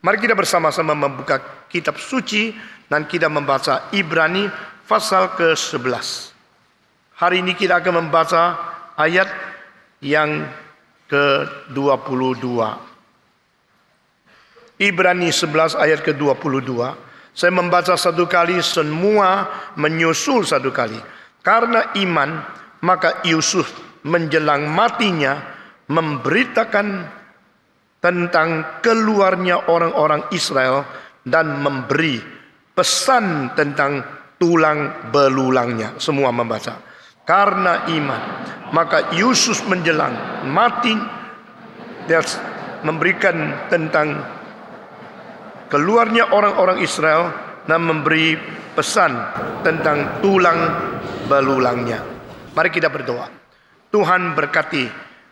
Mari kita bersama-sama membuka kitab suci dan kita membaca Ibrani pasal ke-11. Hari ini kita akan membaca ayat yang ke-22. Ibrani 11 ayat ke-22. Saya membaca satu kali, semua menyusul satu kali. Karena iman, maka Yusuf menjelang matinya memberitakan tentang keluarnya orang-orang Israel dan memberi pesan tentang tulang belulangnya. Semua membaca. Karena iman, maka Yusuf menjelang mati, dia memberikan tentang keluarnya orang-orang Israel dan memberi pesan tentang tulang belulangnya. Mari kita berdoa. Tuhan berkati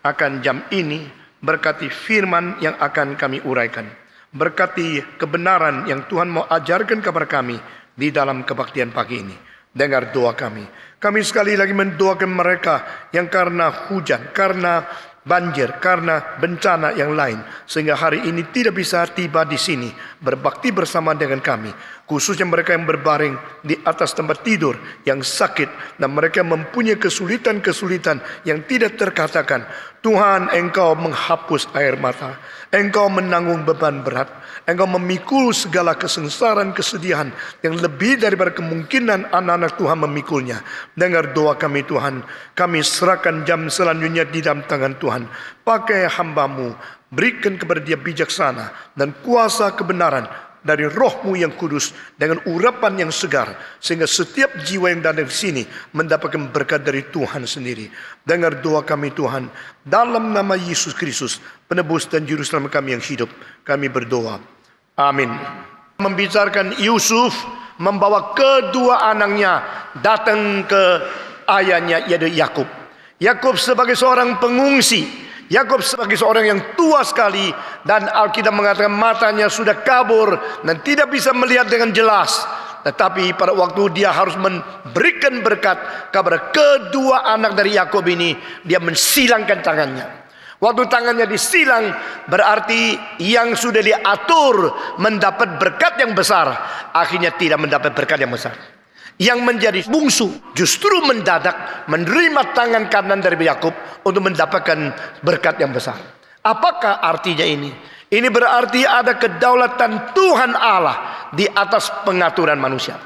akan jam ini, berkati firman yang akan kami uraikan, berkati kebenaran yang Tuhan mau ajarkan kepada kami di dalam kebaktian pagi ini. Dengar doa kami. Kami sekali lagi mendoakan mereka yang karena hujan, karena banjir, karena bencana yang lain, sehingga hari ini tidak bisa tiba di sini berbakti bersama dengan kami, khususnya mereka yang berbaring di atas tempat tidur, yang sakit, dan mereka mempunyai kesulitan-kesulitan yang tidak terkatakan. Tuhan, Engkau menghapus air mata, Engkau menanggung beban berat, Engkau memikul segala kesengsaraan, kesedihan yang lebih daripada kemungkinan anak-anak Tuhan memikulnya. Dengar doa kami Tuhan, kami serahkan jam selanjutnya di dalam tangan Tuhan. Pakai hamba-Mu, berikan kepada dia bijaksana dan kuasa kebenaran dari Roh-Mu yang kudus dengan urapan yang segar, sehingga setiap jiwa yang datang di sini mendapatkan berkat dari Tuhan sendiri. Dengar doa kami Tuhan, dalam nama Yesus Kristus, penebus dan juru selamat kami yang hidup, kami berdoa. Amin. Membicarakan Yusuf membawa kedua anaknya datang ke ayahnya, yaitu Yakub. Yakub sebagai seorang pengungsi, Yakub sebagai seorang yang tua sekali, dan Alkitab mengatakan matanya sudah kabur dan tidak bisa melihat dengan jelas. Tetapi pada waktu dia harus memberikan berkat kepada kedua anak dari Yakub ini, dia mensilangkan tangannya. Waktu tangannya disilang, berarti yang sudah diatur mendapat berkat yang besar, akhirnya tidak mendapat berkat yang besar. Yang menjadi bungsu justru mendadak menerima tangan kanan dari Yakub untuk mendapatkan berkat yang besar. Apakah artinya ini? Ini berarti ada kedaulatan Tuhan Allah di atas pengaturan manusia.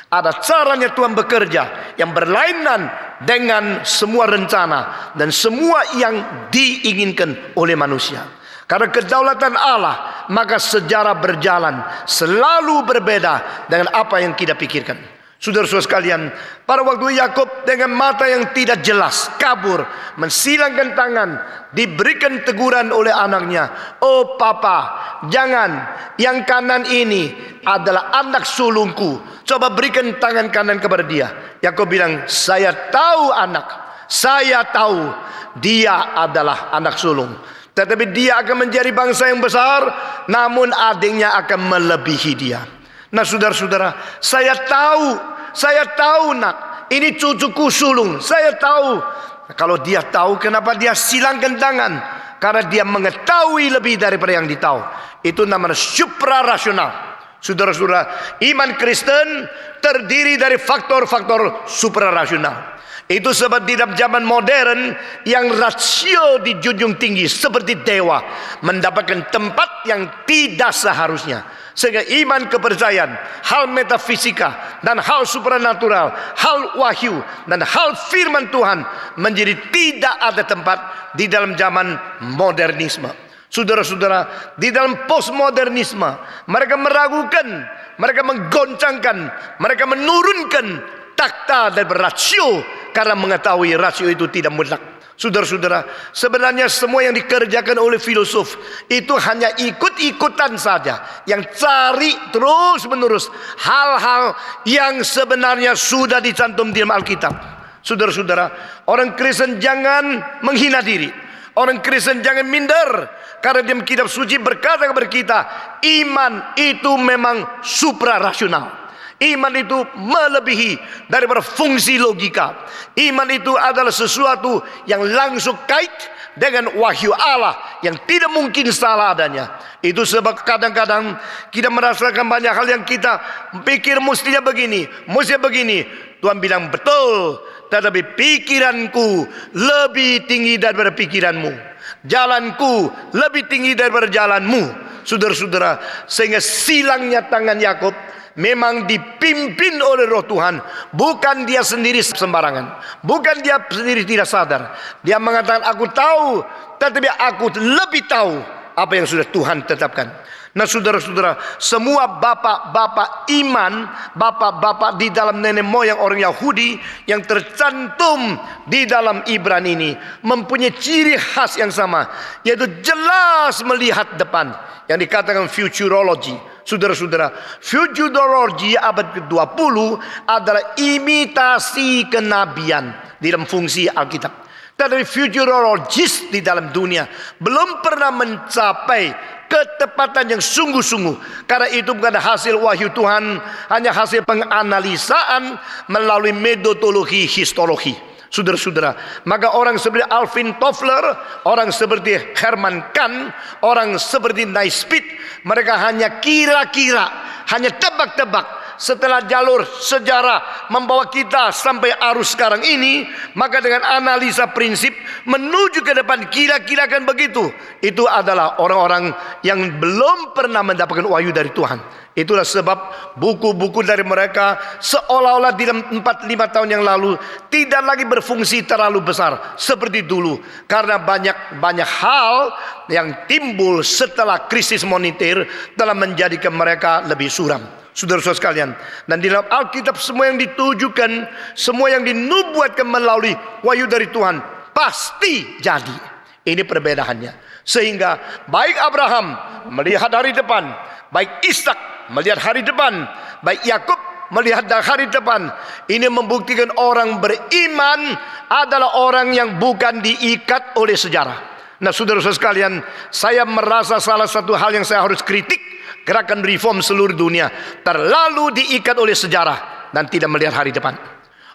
Ada caranya Tuhan bekerja yang berlainan dengan semua rencana dan semua yang diinginkan oleh manusia. Karena kedaulatan Allah, maka sejarah berjalan selalu berbeda dengan apa yang kita pikirkan. Saudara-saudara sekalian, pada waktu Yakub dengan mata yang tidak jelas, kabur, mensilangkan tangan, diberikan teguran oleh anaknya. Oh papa, jangan, yang kanan ini adalah anak sulungku, coba berikan tangan kanan kepada dia. Yakub bilang, saya tahu anak, saya tahu dia adalah anak sulung, tetapi dia akan menjadi bangsa yang besar, namun adiknya akan melebihi dia. Nah saudara-saudara, saya tahu nak, ini cucuku sulung, saya tahu. Kalau dia tahu, kenapa dia silangkan tangan? Karena dia mengetahui lebih daripada yang ditahu. Itu namanya suprarasional. Saudara-saudara, iman Kristen terdiri dari faktor-faktor suprarasional. Itu sebab di dalam zaman modern yang rasio dijunjung tinggi seperti dewa mendapatkan tempat yang tidak seharusnya. Sehingga iman kepercayaan, hal metafisika dan hal supranatural, hal wahyu dan hal firman Tuhan menjadi tidak ada tempat di dalam zaman modernisme. Saudara-saudara, di dalam postmodernisme mereka meragukan, mereka menggoncangkan, mereka menurunkan takta dan rasio karena mengetahui rasio itu tidak mutlak. Saudara-saudara, sebenarnya semua yang dikerjakan oleh filosof itu hanya ikut-ikutan saja, yang cari terus-menerus hal-hal yang sebenarnya sudah dicantum di dalam Alkitab. Saudara-saudara, orang Kristen jangan menghina diri. Orang Kristen jangan minder, karena dalam kitab suci berkata kepada kita, iman itu memang suprarasional. Iman itu melebihi daripada fungsi logika. Iman itu adalah sesuatu yang langsung kait dengan wahyu Allah yang tidak mungkin salah adanya. Itu sebab kadang-kadang kita merasakan banyak hal yang kita pikir mestinya begini, mestinya begini. Tuhan bilang betul, tetapi pikiranku lebih tinggi daripada pikiranmu, jalanku lebih tinggi daripada jalanmu. Saudara-saudara, sehingga silangnya tangan Yakub memang dipimpin oleh Roh Tuhan, bukan dia sendiri sembarangan, bukan dia sendiri tidak sadar. Dia mengatakan, aku tahu, tetapi aku lebih tahu apa yang sudah Tuhan tetapkan. Nah, saudara-saudara, semua bapak-bapak iman, bapak-bapak di dalam nenek moyang orang Yahudi yang tercantum di dalam Ibrani ini mempunyai ciri khas yang sama, yaitu jelas melihat depan, yang dikatakan futurology. Saudara-saudara, futurology abad ke-20 adalah imitasi kenabian di dalam fungsi Alkitab. Tetapi futurologis di dalam dunia belum pernah mencapai ketepatan yang sungguh-sungguh. Karena itu bukan hasil wahyu Tuhan, hanya hasil penganalisaan melalui metodologi histologi. Saudara-saudara, maka orang seperti Alvin Toffler, orang seperti Herman Kahn, orang seperti Naisbitt, mereka hanya kira-kira, hanya tebak-tebak. Setelah jalur sejarah membawa kita sampai arus sekarang ini, maka dengan analisa prinsip menuju ke depan kira-kira akan begitu. Itu adalah orang-orang yang belum pernah mendapatkan wahyu dari Tuhan. Itulah sebab buku-buku dari mereka seolah-olah di dalam 4-5 tahun yang lalu tidak lagi berfungsi terlalu besar seperti dulu. Karena banyak hal yang timbul setelah krisis moneter telah menjadikan mereka lebih suram. Saudara-saudara sekalian, dan di dalam Alkitab semua yang ditujukan, semua yang dinubuatkan melalui wahyu dari Tuhan pasti jadi. Ini perbedaannya. Sehingga baik Abraham melihat hari depan, baik Ishak melihat hari depan, baik Yakub melihat hari depan. Ini membuktikan orang beriman adalah orang yang bukan diikat oleh sejarah. Nah, saudara-saudara sekalian, saya merasa salah satu hal yang saya harus kritik gerakan reform seluruh dunia, terlalu diikat oleh sejarah dan tidak melihat hari depan.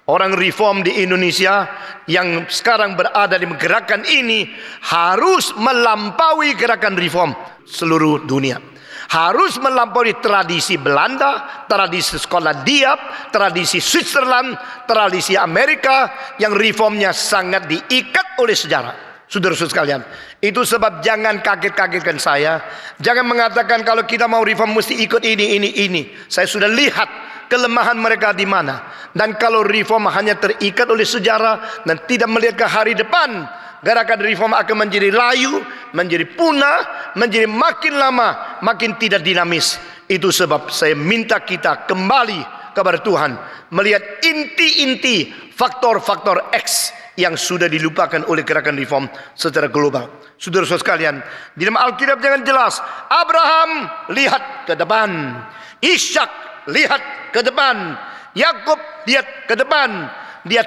Orang reform di Indonesia yang sekarang berada di gerakan ini harus melampaui gerakan reform seluruh dunia. Harus melampaui tradisi Belanda, tradisi Skotlandia, tradisi Switzerland, tradisi Amerika yang reformnya sangat diikat oleh sejarah. Saudara-saudara sekalian, itu sebab jangan kaget-kagetkan saya. Jangan mengatakan kalau kita mau reform mesti ikut ini. Saya sudah lihat kelemahan mereka di mana. Dan kalau reform hanya terikat oleh sejarah dan tidak melihat ke hari depan, gerakan reform akan menjadi layu, menjadi punah, menjadi makin lama makin tidak dinamis. Itu sebab saya minta kita kembali kepada Tuhan, melihat inti-inti faktor-faktor X yang sudah dilupakan oleh gerakan reform secara global. Saudara-saudara sekalian, di dalam Alkitab jangan jelas Abraham lihat ke depan, Ishak lihat ke depan, Yakub lihat ke depan. Dia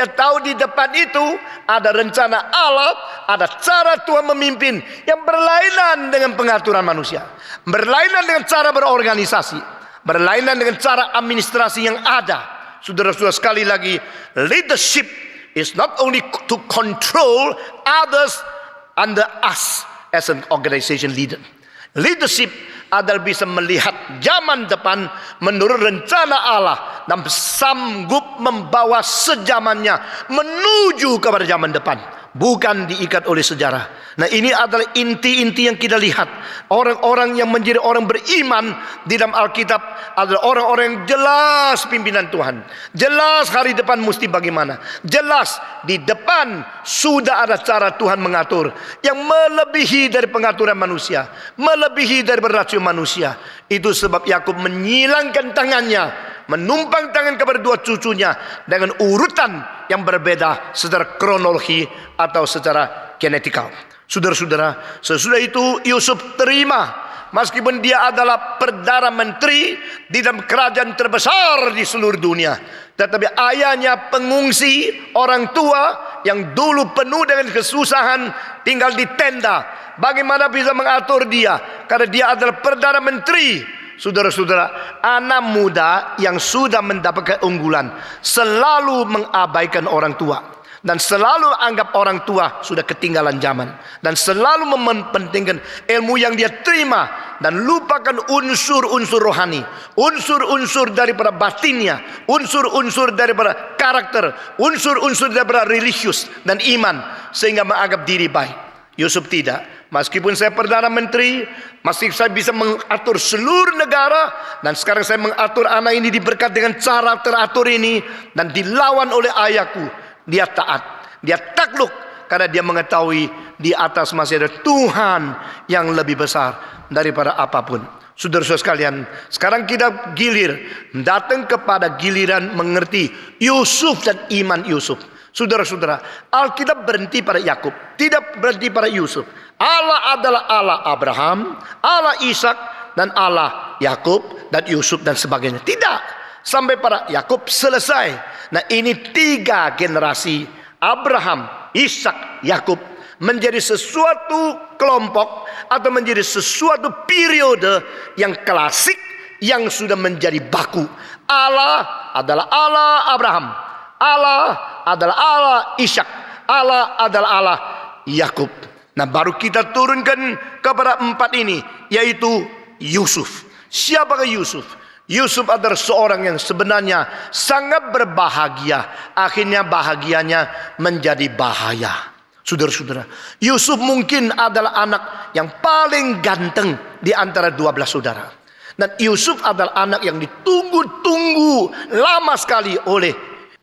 tahu di depan itu ada rencana Allah, ada cara Tuhan memimpin yang berlainan dengan pengaturan manusia, berlainan dengan cara berorganisasi, berlainan dengan cara administrasi yang ada. Saudara-saudara, sekali lagi, leadership is not only to control others under us as an organization leader. Leadership adalah bisa melihat zaman depan menurut rencana Allah dan sanggup membawa sejamannya menuju kepada zaman depan, bukan diikat oleh sejarah. Nah, ini adalah inti-inti yang kita lihat. Orang-orang yang menjadi orang beriman di dalam Alkitab adalah orang-orang yang jelas pimpinan Tuhan, jelas hari depan mesti bagaimana, jelas di depan sudah ada cara Tuhan mengatur yang melebihi dari pengaturan manusia, melebihi dari rasio manusia. Itu sebab Yakub menyilangkan tangannya, menumpang tangan kepada dua cucunya dengan urutan yang berbeda secara kronologi atau secara genetikal. Saudara-saudara, sesudah itu Yusuf terima, meskipun dia adalah perdana menteri di dalam kerajaan terbesar di seluruh dunia, tetapi ayahnya pengungsi, orang tua yang dulu penuh dengan kesusahan, tinggal di tenda. Bagaimana bisa mengatur dia? Karena dia adalah perdana menteri. Saudara-saudara, anak muda yang sudah mendapatkan keunggulan selalu mengabaikan orang tua. dan selalu anggap orang tua sudah ketinggalan zaman, dan selalu mementingkan ilmu yang dia terima dan lupakan unsur-unsur rohani, unsur-unsur daripada batinnya, unsur-unsur daripada karakter, unsur-unsur daripada religius dan iman, sehingga menganggap diri baik. Yusuf tidak. Meskipun saya Perdana Menteri, masih saya bisa mengatur seluruh negara, dan sekarang saya mengatur anak ini diberkat dengan cara teratur ini, dan dilawan oleh ayahku. Dia taat, dia takluk, karena dia mengetahui di atas masih ada Tuhan yang lebih besar daripada apapun. Saudara-saudara sekalian, sekarang kita datang kepada giliran mengerti Yusuf dan iman Yusuf. Saudara-saudara, Alkitab berhenti pada Yakub, tidak berhenti pada Yusuf. Allah adalah Allah Abraham, Allah Ishak, dan Allah Yakub dan Yusuf dan sebagainya. Tidak, sampai pada Yakub selesai. Nah, ini 3 generasi Abraham, Ishak, Yakub menjadi sesuatu kelompok atau menjadi sesuatu periode yang klasik yang sudah menjadi baku. Allah adalah Allah Abraham, Allah adalah Allah Ishak, Allah adalah Allah Yakub. Nah, baru kita turunkan kepada 4 ini, yaitu Yusuf. Siapakah Yusuf? Yusuf adalah seorang yang sebenarnya sangat berbahagia. Akhirnya bahagianya menjadi bahaya. Saudara-saudara, Yusuf mungkin adalah anak yang paling ganteng di antara 12 saudara. Dan Yusuf adalah anak yang ditunggu-tunggu lama sekali oleh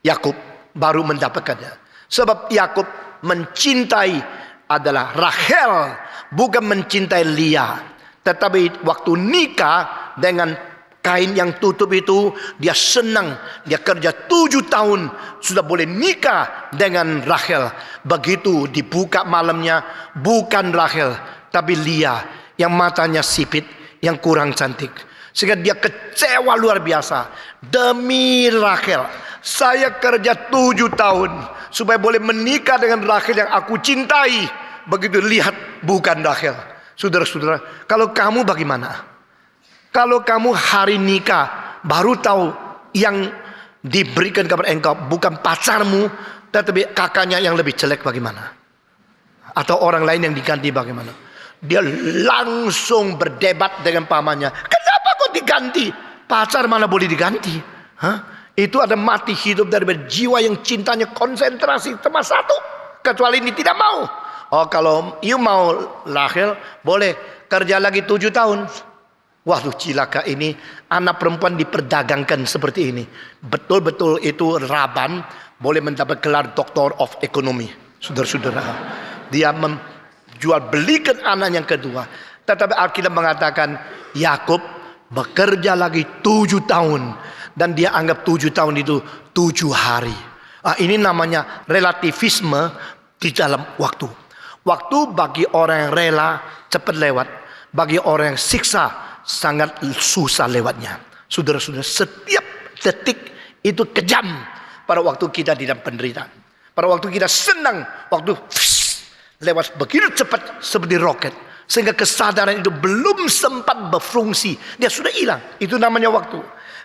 Yakub, baru mendapatkannya. Sebab Yakub mencintai adalah Rahel, bukan mencintai Lia. Tetapi waktu nikah dengan kain yang tutup itu, dia senang. Dia kerja 7 tahun sudah boleh nikah dengan Rahel. Begitu dibuka malamnya, bukan Rahel, tapi Lia yang matanya sipit, yang kurang cantik. Sehingga dia kecewa luar biasa. Demi Rahel, saya kerja 7 tahun supaya boleh menikah dengan Rahel yang aku cintai. Begitu lihat, bukan Rahel. Saudara-saudara, kalau kamu bagaimana? Kalau kamu hari nikah baru tahu yang diberikan kepada engkau bukan pacarmu, tetapi kakaknya yang lebih jelek, bagaimana? Atau orang lain yang diganti, bagaimana? Dia langsung berdebat dengan pamannya. Kenapa kok diganti? Pacar mana boleh diganti? Itu ada mati hidup dari jiwa yang cintanya konsentrasi cuma satu. Kecuali ini tidak mau. Oh, kalau you mau lahir, boleh kerja lagi 7 tahun. Waduh, cilaka ini, anak perempuan diperdagangkan seperti ini. Betul-betul itu Raban boleh mendapat gelar Doctor of Economy. Saudara-saudara, dia menjual belikan anak yang kedua. Tetapi Alkitab mengatakan Yakub bekerja lagi 7 tahun. Dan dia anggap 7 tahun itu 7 hari. Ini namanya relativisme di dalam waktu. Waktu bagi orang yang rela cepat lewat. Bagi orang yang siksa sangat susah lewatnya. Saudara-saudara, setiap detik itu kejam pada waktu kita di dalam penderitaan. Pada waktu kita senang, waktu lewat begitu cepat seperti roket, sehingga kesadaran itu belum sempat berfungsi, dia sudah hilang. Itu namanya waktu.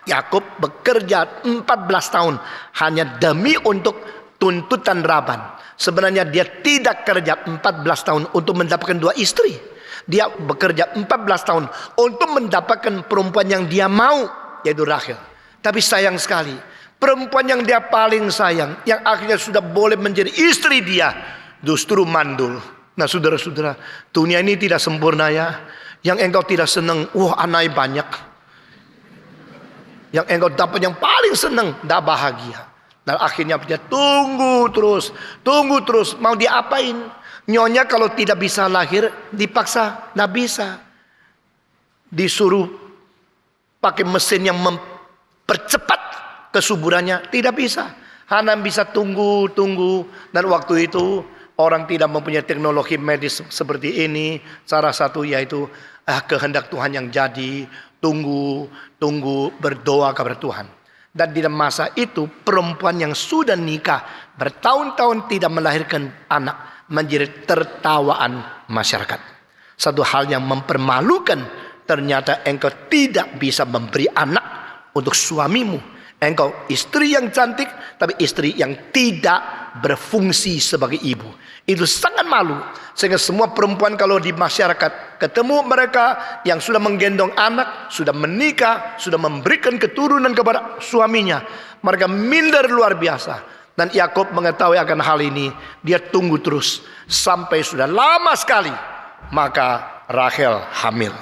Yakub bekerja 14 tahun hanya demi untuk tuntutan Laban. Sebenarnya dia tidak kerja 14 tahun untuk mendapatkan 2 istri. Dia bekerja 14 tahun untuk mendapatkan perempuan yang dia mau, yaitu Rahel. Tapi sayang sekali, perempuan yang dia paling sayang, yang akhirnya sudah boleh menjadi istri dia, justru mandul. Nah, saudara-saudara, dunia ini tidak sempurna ya. Yang engkau tidak senang, anaknya banyak. Yang engkau dapat yang paling senang, tidak bahagia. Dan akhirnya dia tunggu terus, mau diapain? Nyonya kalau tidak bisa lahir, dipaksa, tidak bisa. Disuruh pakai mesin yang mempercepat kesuburannya, tidak bisa. Hanya bisa tunggu. Dan waktu itu orang tidak mempunyai teknologi medis seperti ini. Salah satu yaitu kehendak Tuhan yang jadi. Tunggu, berdoa kepada Tuhan. Dan di masa itu perempuan yang sudah nikah bertahun-tahun tidak melahirkan anak menjadi tertawaan masyarakat. Satu hal yang mempermalukan, ternyata engkau tidak bisa memberi anak untuk suamimu. Engkau istri yang cantik, tapi istri yang tidak berfungsi sebagai ibu. Itu sangat malu. Sehingga semua perempuan kalau di masyarakat ketemu mereka yang sudah menggendong anak, sudah menikah, sudah memberikan keturunan kepada suaminya, mereka minder luar biasa. Dan Yakub mengetahui akan hal ini. Dia tunggu terus sampai sudah lama sekali. Maka Rahel hamil.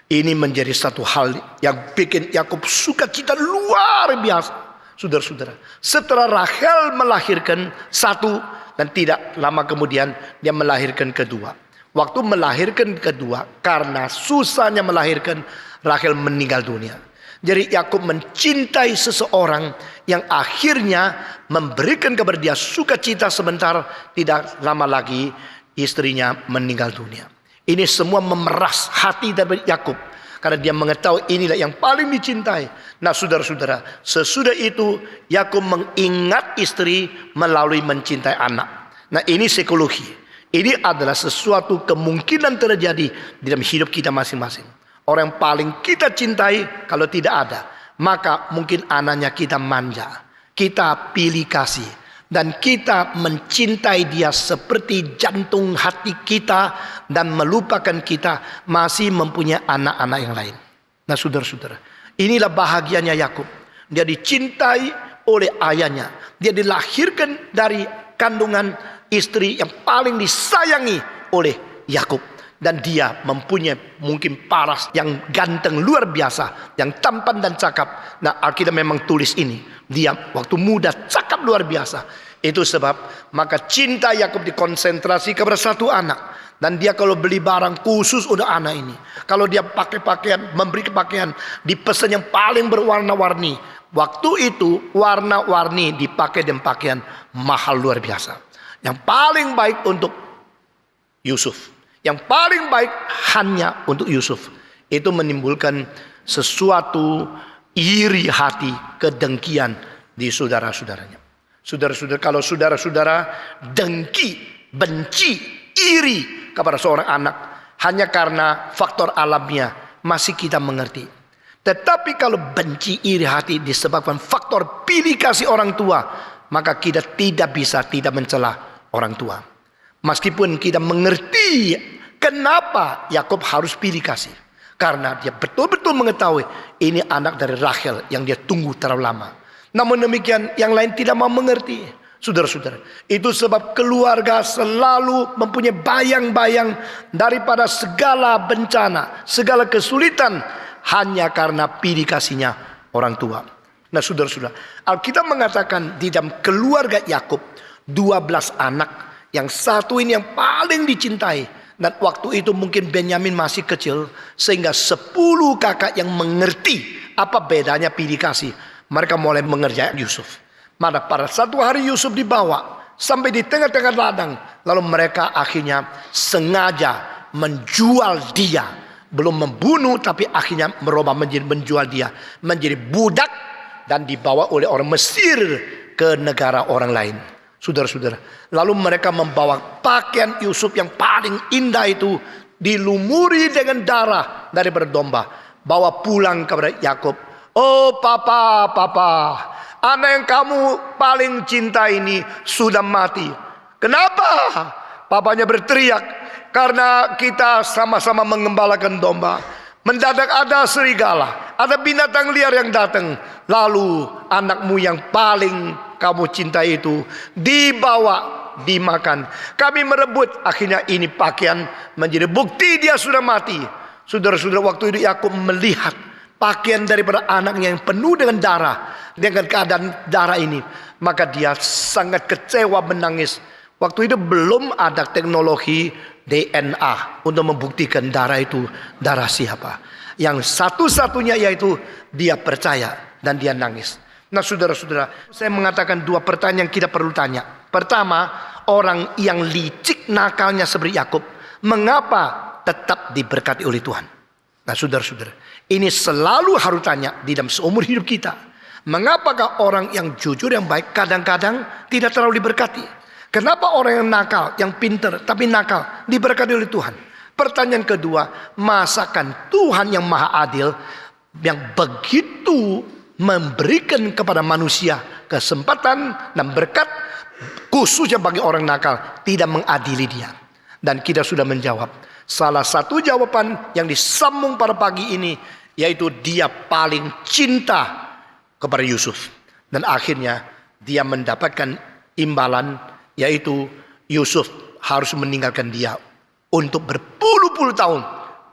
Ini menjadi satu hal yang bikin Yakub sukacita luar biasa. Saudara-saudara, setelah Rahel melahirkan satu dan tidak lama kemudian dia melahirkan kedua. Waktu melahirkan kedua, karena susahnya melahirkan, Rahel meninggal dunia. Jadi Yakub mencintai seseorang yang akhirnya memberikan kepada dia sukacita sebentar, tidak lama lagi istrinya meninggal dunia. Ini semua memeras hati dari Yakub karena dia mengetahui inilah yang paling dicintai. Nah, saudara-saudara, sesudah itu Yakub mengingat istri melalui mencintai anak. Nah, ini psikologi. Ini adalah sesuatu kemungkinan terjadi di dalam hidup kita masing-masing. Orang yang paling kita cintai kalau tidak ada, maka mungkin anaknya kita manja, kita pilih kasih. Dan kita mencintai dia seperti jantung hati kita, dan melupakan kita masih mempunyai anak-anak yang lain. Nah, saudara-saudara, inilah bahagianya Yakub. Dia dicintai oleh ayahnya. Dia dilahirkan dari kandungan istri yang paling disayangi oleh Yakub. Dan dia mempunyai mungkin paras yang ganteng luar biasa, yang tampan dan cakap. Nah, Alkitab memang tulis ini. Dia waktu muda cakap luar biasa. Itu sebab maka cinta Yakub dikonsentrasi kepada satu anak. Dan dia kalau beli barang khusus udah anak ini. Kalau dia pakai pakaian, memberi pakaian, dipesan yang paling berwarna-warni. Waktu itu warna-warni dipakai dan pakaian mahal luar biasa. Yang paling baik untuk Yusuf. Yang paling baik hanya untuk Yusuf. Itu menimbulkan sesuatu iri hati, kedengkian di saudara-saudaranya. Saudara-saudara, kalau saudara-saudara dengki, benci, iri kepada seorang anak hanya karena faktor alamnya, masih kita mengerti. Tetapi kalau benci, iri hati disebabkan faktor pilih kasih orang tua, maka kita tidak bisa tidak mencela orang tua. Meskipun kita mengerti kenapa Yakub harus pilih kasih. Karena dia betul-betul mengetahui ini anak dari Rahel yang dia tunggu terlalu lama. Namun demikian yang lain tidak mau mengerti. Saudara-saudara, itu sebab keluarga selalu mempunyai bayang-bayang daripada segala bencana, segala kesulitan hanya karena pilih kasihnya orang tua. Nah, saudara-saudara, Alkitab mengatakan di dalam keluarga Yakub 12 anak, yang satu ini yang paling dicintai. Dan waktu itu mungkin Benyamin masih kecil, sehingga 10 kakak yang mengerti apa bedanya pilih kasih. Mereka mulai mengerjakan Yusuf. Mana pada satu hari Yusuf dibawa sampai di tengah-tengah ladang. Lalu mereka akhirnya sengaja menjual dia. Belum membunuh, tapi akhirnya merubah menjadi menjual dia. Menjadi budak dan dibawa oleh orang Mesir ke negara orang lain. Saudara-saudara, lalu mereka membawa pakaian Yusuf yang paling indah itu, dilumuri dengan darah daripada domba, bawa pulang kepada Yakub. Oh papa, anak yang kamu paling cinta ini sudah mati. Kenapa? Papanya berteriak, karena kita sama-sama mengembalakan domba. Mendadak ada serigala, ada binatang liar yang datang. Lalu anakmu yang paling kamu cintai itu dibawa, dimakan. Kami merebut, akhirnya ini pakaian menjadi bukti dia sudah mati. Saudara-saudara, waktu itu Yakub melihat pakaian daripada anaknya yang penuh dengan darah, dengan keadaan darah ini, maka dia sangat kecewa, menangis. Waktu itu belum ada teknologi DNA untuk membuktikan darah itu darah siapa. Yang satu-satunya yaitu dia percaya dan dia nangis. Nah, saudara-saudara, saya mengatakan 2 pertanyaan yang kita perlu tanya. Pertama, orang yang licik nakalnya seperti Yakub, mengapa tetap diberkati oleh Tuhan? Nah, saudara-saudara, ini selalu harus tanya di dalam seumur hidup kita. Mengapakah orang yang jujur, yang baik kadang-kadang tidak terlalu diberkati? Kenapa orang yang nakal, yang pintar tapi nakal diberkati oleh Tuhan? Pertanyaan kedua, masakan Tuhan yang maha adil, yang begitu memberikan kepada manusia kesempatan dan berkat, khususnya bagi orang nakal, tidak mengadili dia. Dan kita sudah menjawab. Salah satu jawaban yang disambung pada pagi ini, yaitu dia paling cinta kepada Yusuf. Dan akhirnya dia mendapatkan imbalan, yaitu Yusuf harus meninggalkan dia untuk berpuluh-puluh tahun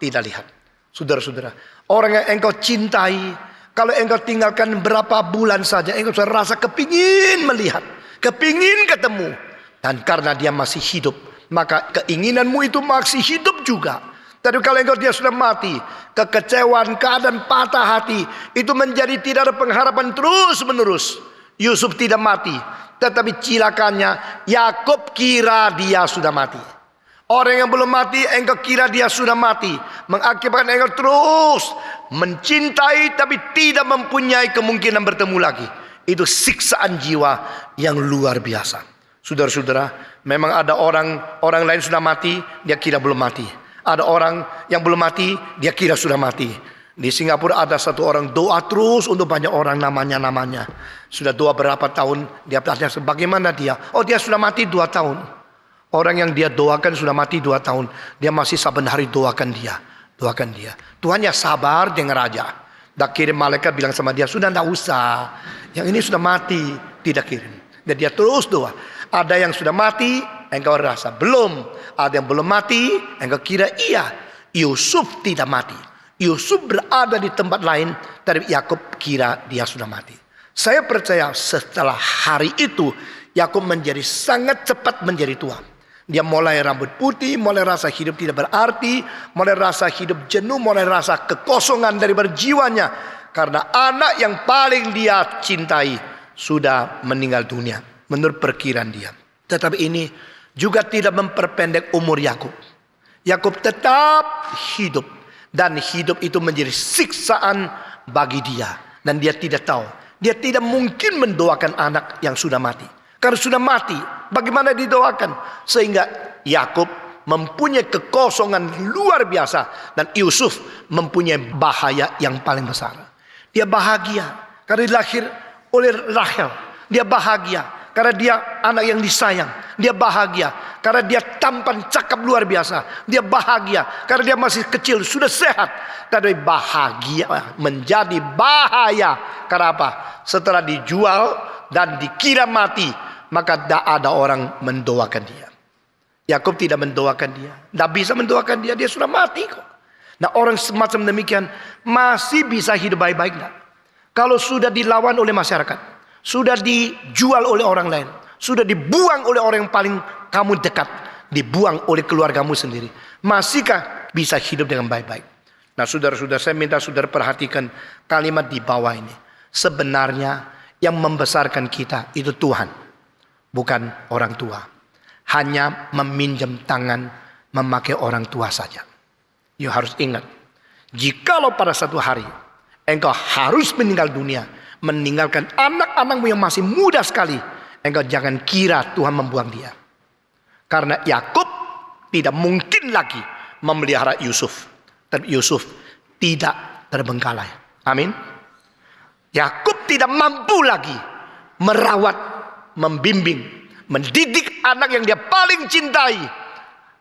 tidak lihat. Saudara-saudara, orang yang engkau cintai, kalau engkau tinggalkan berapa bulan saja, engkau sudah rasa kepingin melihat, kepingin ketemu. Dan karena dia masih hidup, maka keinginanmu itu masih hidup juga. Tapi kalau engkau dia sudah mati, kekecewaan, keadaan patah hati, itu menjadi tidak ada pengharapan terus menerus. Yusuf tidak mati, tetapi cilakannya Yakub kira dia sudah mati. Orang yang belum mati, engkau kira dia sudah mati, mengakibatkan engkau terus mencintai tapi tidak mempunyai kemungkinan bertemu lagi. Itu siksaan jiwa yang luar biasa. Saudara-saudara, memang ada orang lain sudah mati, dia kira belum mati. Ada orang yang belum mati, dia kira sudah mati. Di Singapura ada satu orang doa terus untuk banyak orang namanya. Sudah doa berapa tahun, dia tanya bagaimana dia. Oh, dia sudah mati 2 tahun. Orang yang dia doakan sudah mati 2 tahun. Dia masih saban hari doakan dia. Tuhan ya sabar dengan raja. Dah kirim malaikat bilang sama dia, sudah tidak usah. Yang ini sudah mati, tidak kirim. Dan dia terus doa. Ada yang sudah mati, engkau rasa belum. Ada yang belum mati, engkau kira iya. Yusuf tidak mati. Yusuf berada di tempat lain, tapi Yakub kira dia sudah mati. Saya percaya setelah hari itu, Yakub menjadi sangat cepat menjadi tua. Dia mulai rambut putih, mulai rasa hidup tidak berarti, mulai rasa hidup jenuh, mulai rasa kekosongan dari jiwanya. Karena anak yang paling dia cintai sudah meninggal dunia, menurut perkiraan dia. Tetapi ini juga tidak memperpendek umur Yakub. Yakub tetap hidup, dan hidup itu menjadi siksaan bagi dia. Dan dia tidak tahu, dia tidak mungkin mendoakan anak yang sudah mati. Karena sudah mati, bagaimana didoakan? Sehingga Yakub mempunyai kekosongan luar biasa. Dan Yusuf mempunyai bahaya yang paling besar. Dia bahagia karena dilahir oleh Rahel. Dia bahagia karena dia anak yang disayang. Dia bahagia karena dia tampan cakap luar biasa. Dia bahagia karena dia masih kecil, sudah sehat. Tapi bahagia menjadi bahaya. Karena apa? Setelah dijual dan dikira mati, maka tidak ada orang mendoakan dia. Yakub tidak mendoakan dia. Tidak bisa mendoakan dia. Dia sudah mati kok. Nah, orang semacam demikian masih bisa hidup baik-baik enggak? Kalau sudah dilawan oleh masyarakat, sudah dijual oleh orang lain, sudah dibuang oleh orang yang paling kamu dekat, dibuang oleh keluargamu sendiri, masihkah bisa hidup dengan baik-baik? Nah, saudara-saudara, saya minta saudara perhatikan kalimat di bawah ini. Sebenarnya yang membesarkan kita itu Tuhan, bukan orang tua. Hanya meminjam tangan memakai orang tua saja. You harus ingat, jikalau pada satu hari engkau harus meninggal dunia, meninggalkan anak-anakmu yang masih muda sekali, engkau jangan kira Tuhan membuang dia. Karena Yakub tidak mungkin lagi memelihara Yusuf. Tapi Yusuf tidak terbengkalai. Amin. Yakub tidak mampu lagi merawat, membimbing, mendidik anak yang dia paling cintai.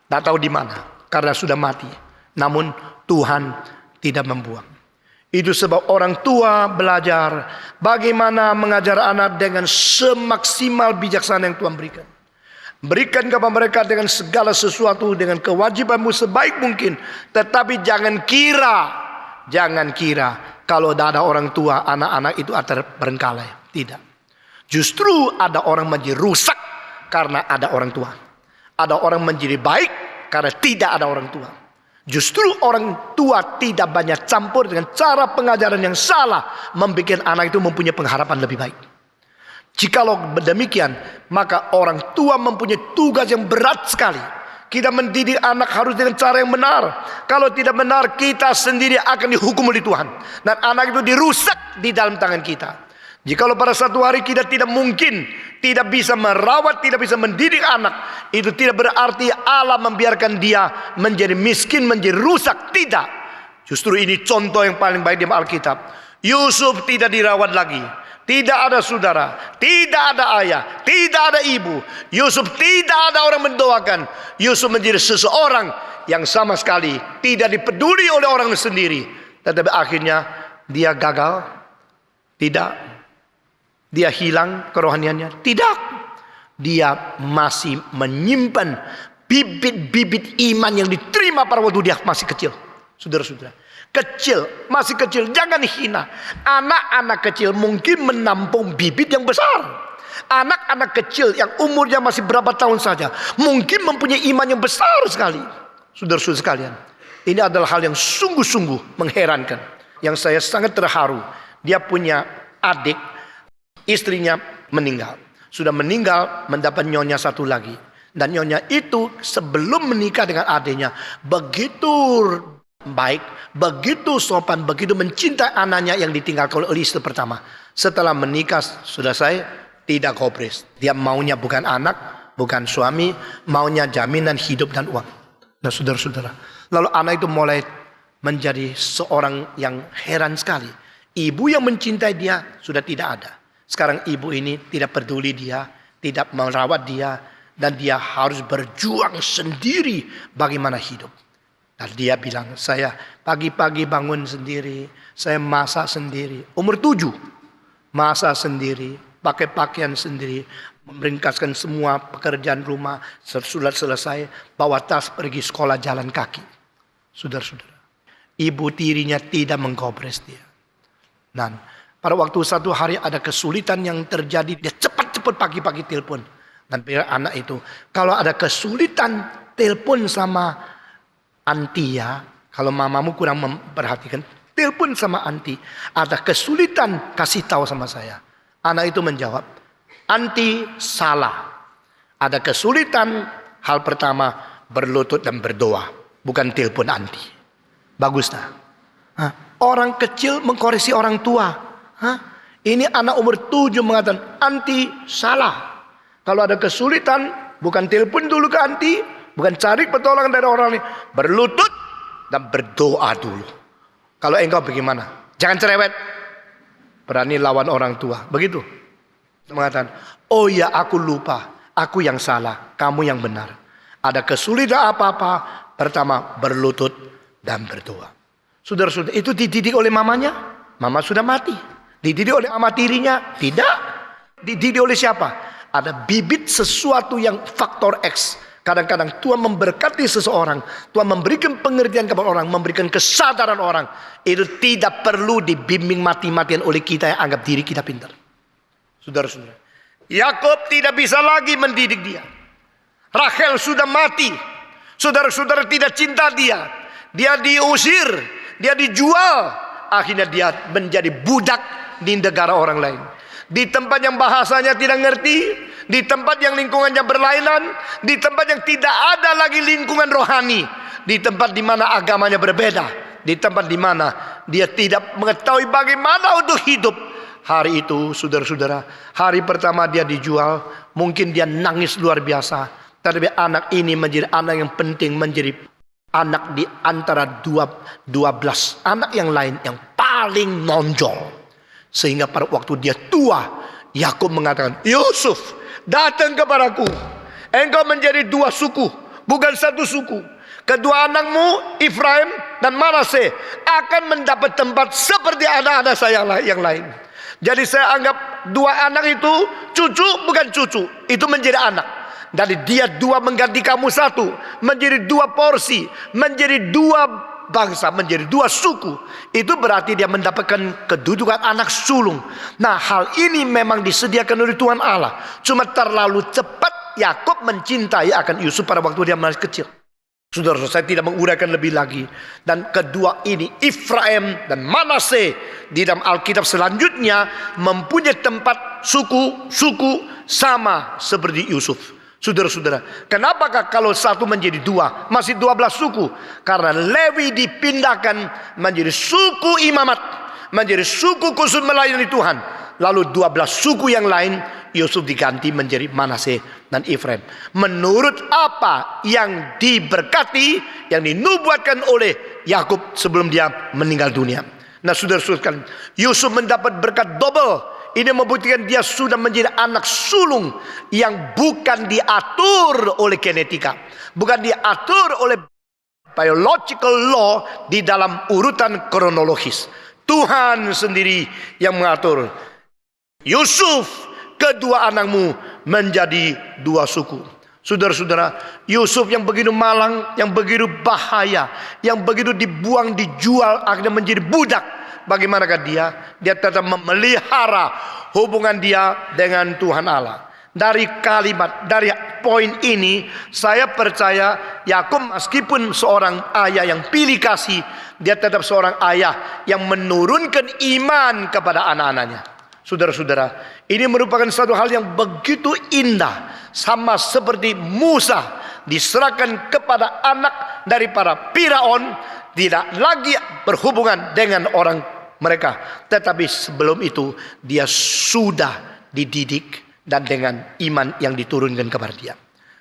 Tak tahu di mana, karena sudah mati. Namun Tuhan tidak membuang. Itu sebab orang tua belajar bagaimana mengajar anak dengan semaksimal bijaksana yang Tuhan berikan. Berikan kepada mereka dengan segala sesuatu, dengan kewajibanmu sebaik mungkin. Tetapi jangan kira kalau tidak ada orang tua, anak-anak itu akan berengkalai. Tidak. Justru ada orang menjadi rusak karena ada orang tua. Ada orang menjadi baik karena tidak ada orang tua. Justru orang tua tidak banyak campur dengan cara pengajaran yang salah, membuat anak itu mempunyai pengharapan lebih baik. Jikalau demikian, maka orang tua mempunyai tugas yang berat sekali. Kita mendidik anak harus dengan cara yang benar. Kalau tidak benar, kita sendiri akan dihukum oleh Tuhan. Dan anak itu dirusak di dalam tangan kita. Jikalau pada satu hari kita tidak mungkin, tidak bisa merawat, tidak bisa mendidik anak, itu tidak berarti Allah membiarkan dia menjadi miskin, menjadi rusak. Tidak. Justru ini contoh yang paling baik di Alkitab. Yusuf tidak dirawat lagi. tidak ada saudara, tidak ada ayah, tidak ada ibu. Yusuf tidak ada orang mendoakan. Yusuf menjadi seseorang yang sama sekali tidak dipeduli oleh orang sendiri. Tetapi akhirnya dia gagal. Tidak. Dia hilang kerohaniannya. Tidak. Dia masih menyimpan bibit-bibit iman yang diterima pada waktu dia masih kecil. Saudara-saudara, kecil, masih kecil, jangan hina. Anak-anak kecil mungkin menampung bibit yang besar. Anak-anak kecil yang umurnya masih berapa tahun saja mungkin mempunyai iman yang besar sekali. Saudara-saudara sekalian, ini adalah hal yang sungguh-sungguh mengherankan. Yang saya sangat terharu, dia punya adik, istrinya meninggal. Sudah meninggal, mendapat nyonya satu lagi. Dan nyonya itu sebelum menikah dengan adiknya begitu baik, begitu sopan, begitu mencintai anaknya yang ditinggalkan oleh istri pertama. Setelah menikah, sudah saya tidak kobres. Dia maunya bukan anak, bukan suami, maunya jaminan hidup dan uang. Nah saudara-saudara, lalu anak itu mulai menjadi seorang yang heran sekali. Ibu yang mencintai dia sudah tidak ada. Sekarang ibu ini tidak peduli dia, tidak merawat dia, dan dia harus berjuang sendiri bagaimana hidup. Dan dia bilang, saya pagi-pagi bangun sendiri, saya masak sendiri. Umur 7, masak sendiri, pakai pakaian sendiri, meringkaskan semua pekerjaan rumah. Sudah selesai, bawa tas pergi sekolah jalan kaki. Saudara-saudara, ibu tirinya tidak mengkobres dia. Dan pada waktu satu hari ada kesulitan yang terjadi, dia cepat-cepat pagi-pagi telepon. Dan bilang anak itu, kalau ada kesulitan telepon sama anti ya. Kalau mamamu kurang memperhatikan, telepon sama anti. Ada kesulitan, kasih tahu sama saya. Anak itu menjawab, anti salah. Ada kesulitan, hal pertama berlutut dan berdoa, bukan telepon anti. Bagus tak? Orang kecil mengkoreksi orang tua. Ini anak umur 7 mengatakan anti salah. Kalau ada kesulitan, bukan telepon dulu ke anti, bukan cari pertolongan dari orang lain, berlutut dan berdoa dulu. Kalau engkau bagaimana? Jangan cerewet. Berani lawan orang tua. Begitu. Mengatakan, oh ya aku lupa, aku yang salah, kamu yang benar. Ada kesulitan apa-apa, pertama berlutut dan berdoa. Saudara-saudara, itu dididik oleh mamanya? Mama sudah mati. Dididik oleh mama tirinya? Tidak. Dididik oleh siapa? Ada bibit sesuatu yang faktor X. Kadang-kadang Tuhan memberkati seseorang, Tuhan memberikan pengertian kepada orang, memberikan kesadaran orang. Itu tidak perlu dibimbing mati-matian oleh kita yang anggap diri kita pintar. Saudara-saudara, Yakub tidak bisa lagi mendidik dia. Rachel sudah mati. Saudara-saudara tidak cinta dia. Dia diusir, dia dijual. Akhirnya dia menjadi budak di negara orang lain. Di tempat yang bahasanya tidak ngerti, di tempat yang lingkungannya berlainan, di tempat yang tidak ada lagi lingkungan rohani, di tempat di mana agamanya berbeda, di tempat di mana dia tidak mengetahui bagaimana untuk hidup. Hari itu, saudara-saudara, hari pertama dia dijual, mungkin dia nangis luar biasa. Tapi anak ini menjadi anak yang penting, menjadi anak di antara 12 anak yang lain yang paling nonjol. Sehingga pada waktu dia tua, Yakub mengatakan, Yusuf, datang kepadaku. Engkau menjadi 2 suku, bukan 1 suku. Kedua anakmu, Efraim dan Manasye, akan mendapat tempat seperti anak-anak saya yang lain. Jadi saya anggap 2 anak itu cucu, bukan cucu. Itu menjadi anak. Dari dia 2 mengganti kamu 1, menjadi 2 porsi, menjadi 2 bangsa, menjadi 2 suku. Itu berarti dia mendapatkan kedudukan anak sulung. Nah, hal ini memang disediakan oleh Tuhan Allah. Cuma terlalu cepat Yakub mencintai akan Yusuf pada waktu dia masih kecil. Saudara, saya tidak menguraikan lebih lagi. Dan kedua ini, Efraim dan Manasye, di dalam Alkitab selanjutnya mempunyai tempat suku sama seperti Yusuf. Saudara-saudara, kenapakah kalau 1 menjadi 2, masih 12 suku? Karena Lewi dipindahkan menjadi suku imamat, menjadi suku khusus melayani Tuhan. Lalu 12 suku yang lain, Yusuf diganti menjadi Manasye dan Efraim. Menurut apa yang diberkati, yang dinubuatkan oleh Yakub sebelum dia meninggal dunia. Nah saudara-saudara, Yusuf mendapat berkat double. ini membuktikan dia sudah menjadi anak sulung yang bukan diatur oleh genetika, bukan diatur oleh biological law di dalam urutan kronologis. Tuhan sendiri yang mengatur. Yusuf, kedua anakmu menjadi dua suku. Saudara-saudara, Yusuf yang begitu malang, yang begitu bahaya, yang begitu dibuang, dijual, akhirnya menjadi budak. Bagaimanakah dia? Dia tetap memelihara hubungan dia dengan Tuhan Allah. Dari kalimat, dari poin ini, saya percaya Yakub meskipun seorang ayah yang pilih kasih, dia tetap seorang ayah yang menurunkan iman kepada anak-anaknya. Saudara-saudara, ini merupakan satu hal yang begitu indah. Sama seperti Musa diserahkan kepada anak dari para Firaun, tidak lagi berhubungan dengan orang mereka, tetapi sebelum itu dia sudah dididik dan dengan iman yang diturunkan kepada dia.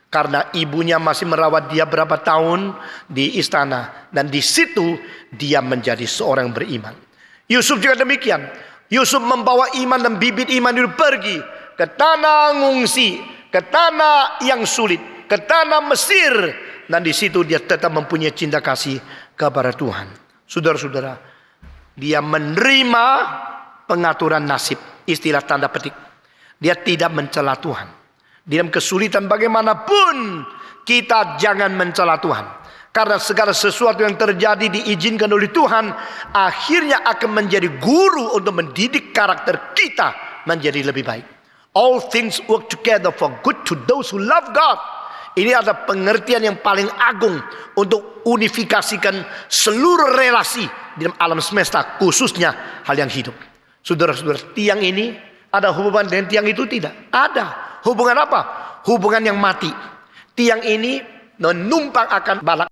Karena ibunya masih merawat dia berapa tahun di istana, dan di situ dia menjadi seorang beriman. Yusuf juga demikian. Yusuf membawa iman dan bibit iman itu pergi ke tanah ngungsi, ke tanah yang sulit, ke tanah Mesir, dan di situ dia tetap mempunyai cinta kasih kepada Tuhan. Saudara-saudara, dia menerima pengaturan nasib, istilah tanda petik. Dia tidak mencela Tuhan. Di dalam kesulitan bagaimanapun, kita jangan mencela Tuhan. Karena segala sesuatu yang terjadi diizinkan oleh Tuhan, akhirnya akan menjadi guru untuk mendidik karakter kita menjadi lebih baik. All things work together for good to those who love God. Ini adalah pengertian yang paling agung untuk unifikasikan seluruh relasi di dalam alam semesta, khususnya hal yang hidup. Saudara-saudara, tiang ini ada hubungan dengan tiang itu? Tidak. Ada. Hubungan apa? Hubungan yang mati. Tiang ini menumpang akan balak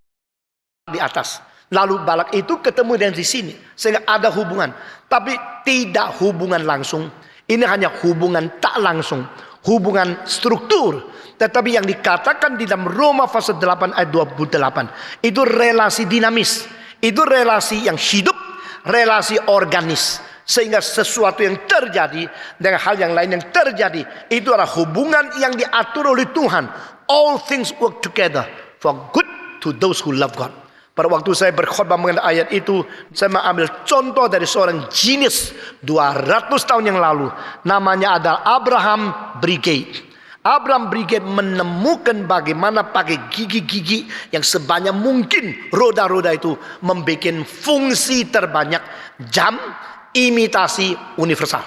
di atas. Lalu balak itu ketemu dengan di sini. Sehingga ada hubungan. Tapi tidak hubungan langsung. Ini hanya hubungan tak langsung, hubungan struktur. Tetapi yang dikatakan di dalam Roma pasal 8 ayat 28, itu relasi dinamis, itu relasi yang hidup, relasi organis. Sehingga sesuatu yang terjadi dengan hal yang lain yang terjadi, itu adalah hubungan yang diatur oleh Tuhan. All things work together for good to those who love God. Pada waktu saya berkhotbah mengenai ayat itu, saya mengambil contoh dari seorang jenius 200 tahun yang lalu. Namanya adalah Abraham Brigade. Abraham Brigade menemukan bagaimana pakai gigi-gigi yang sebanyak mungkin roda-roda itu membuat fungsi terbanyak jam imitasi universal.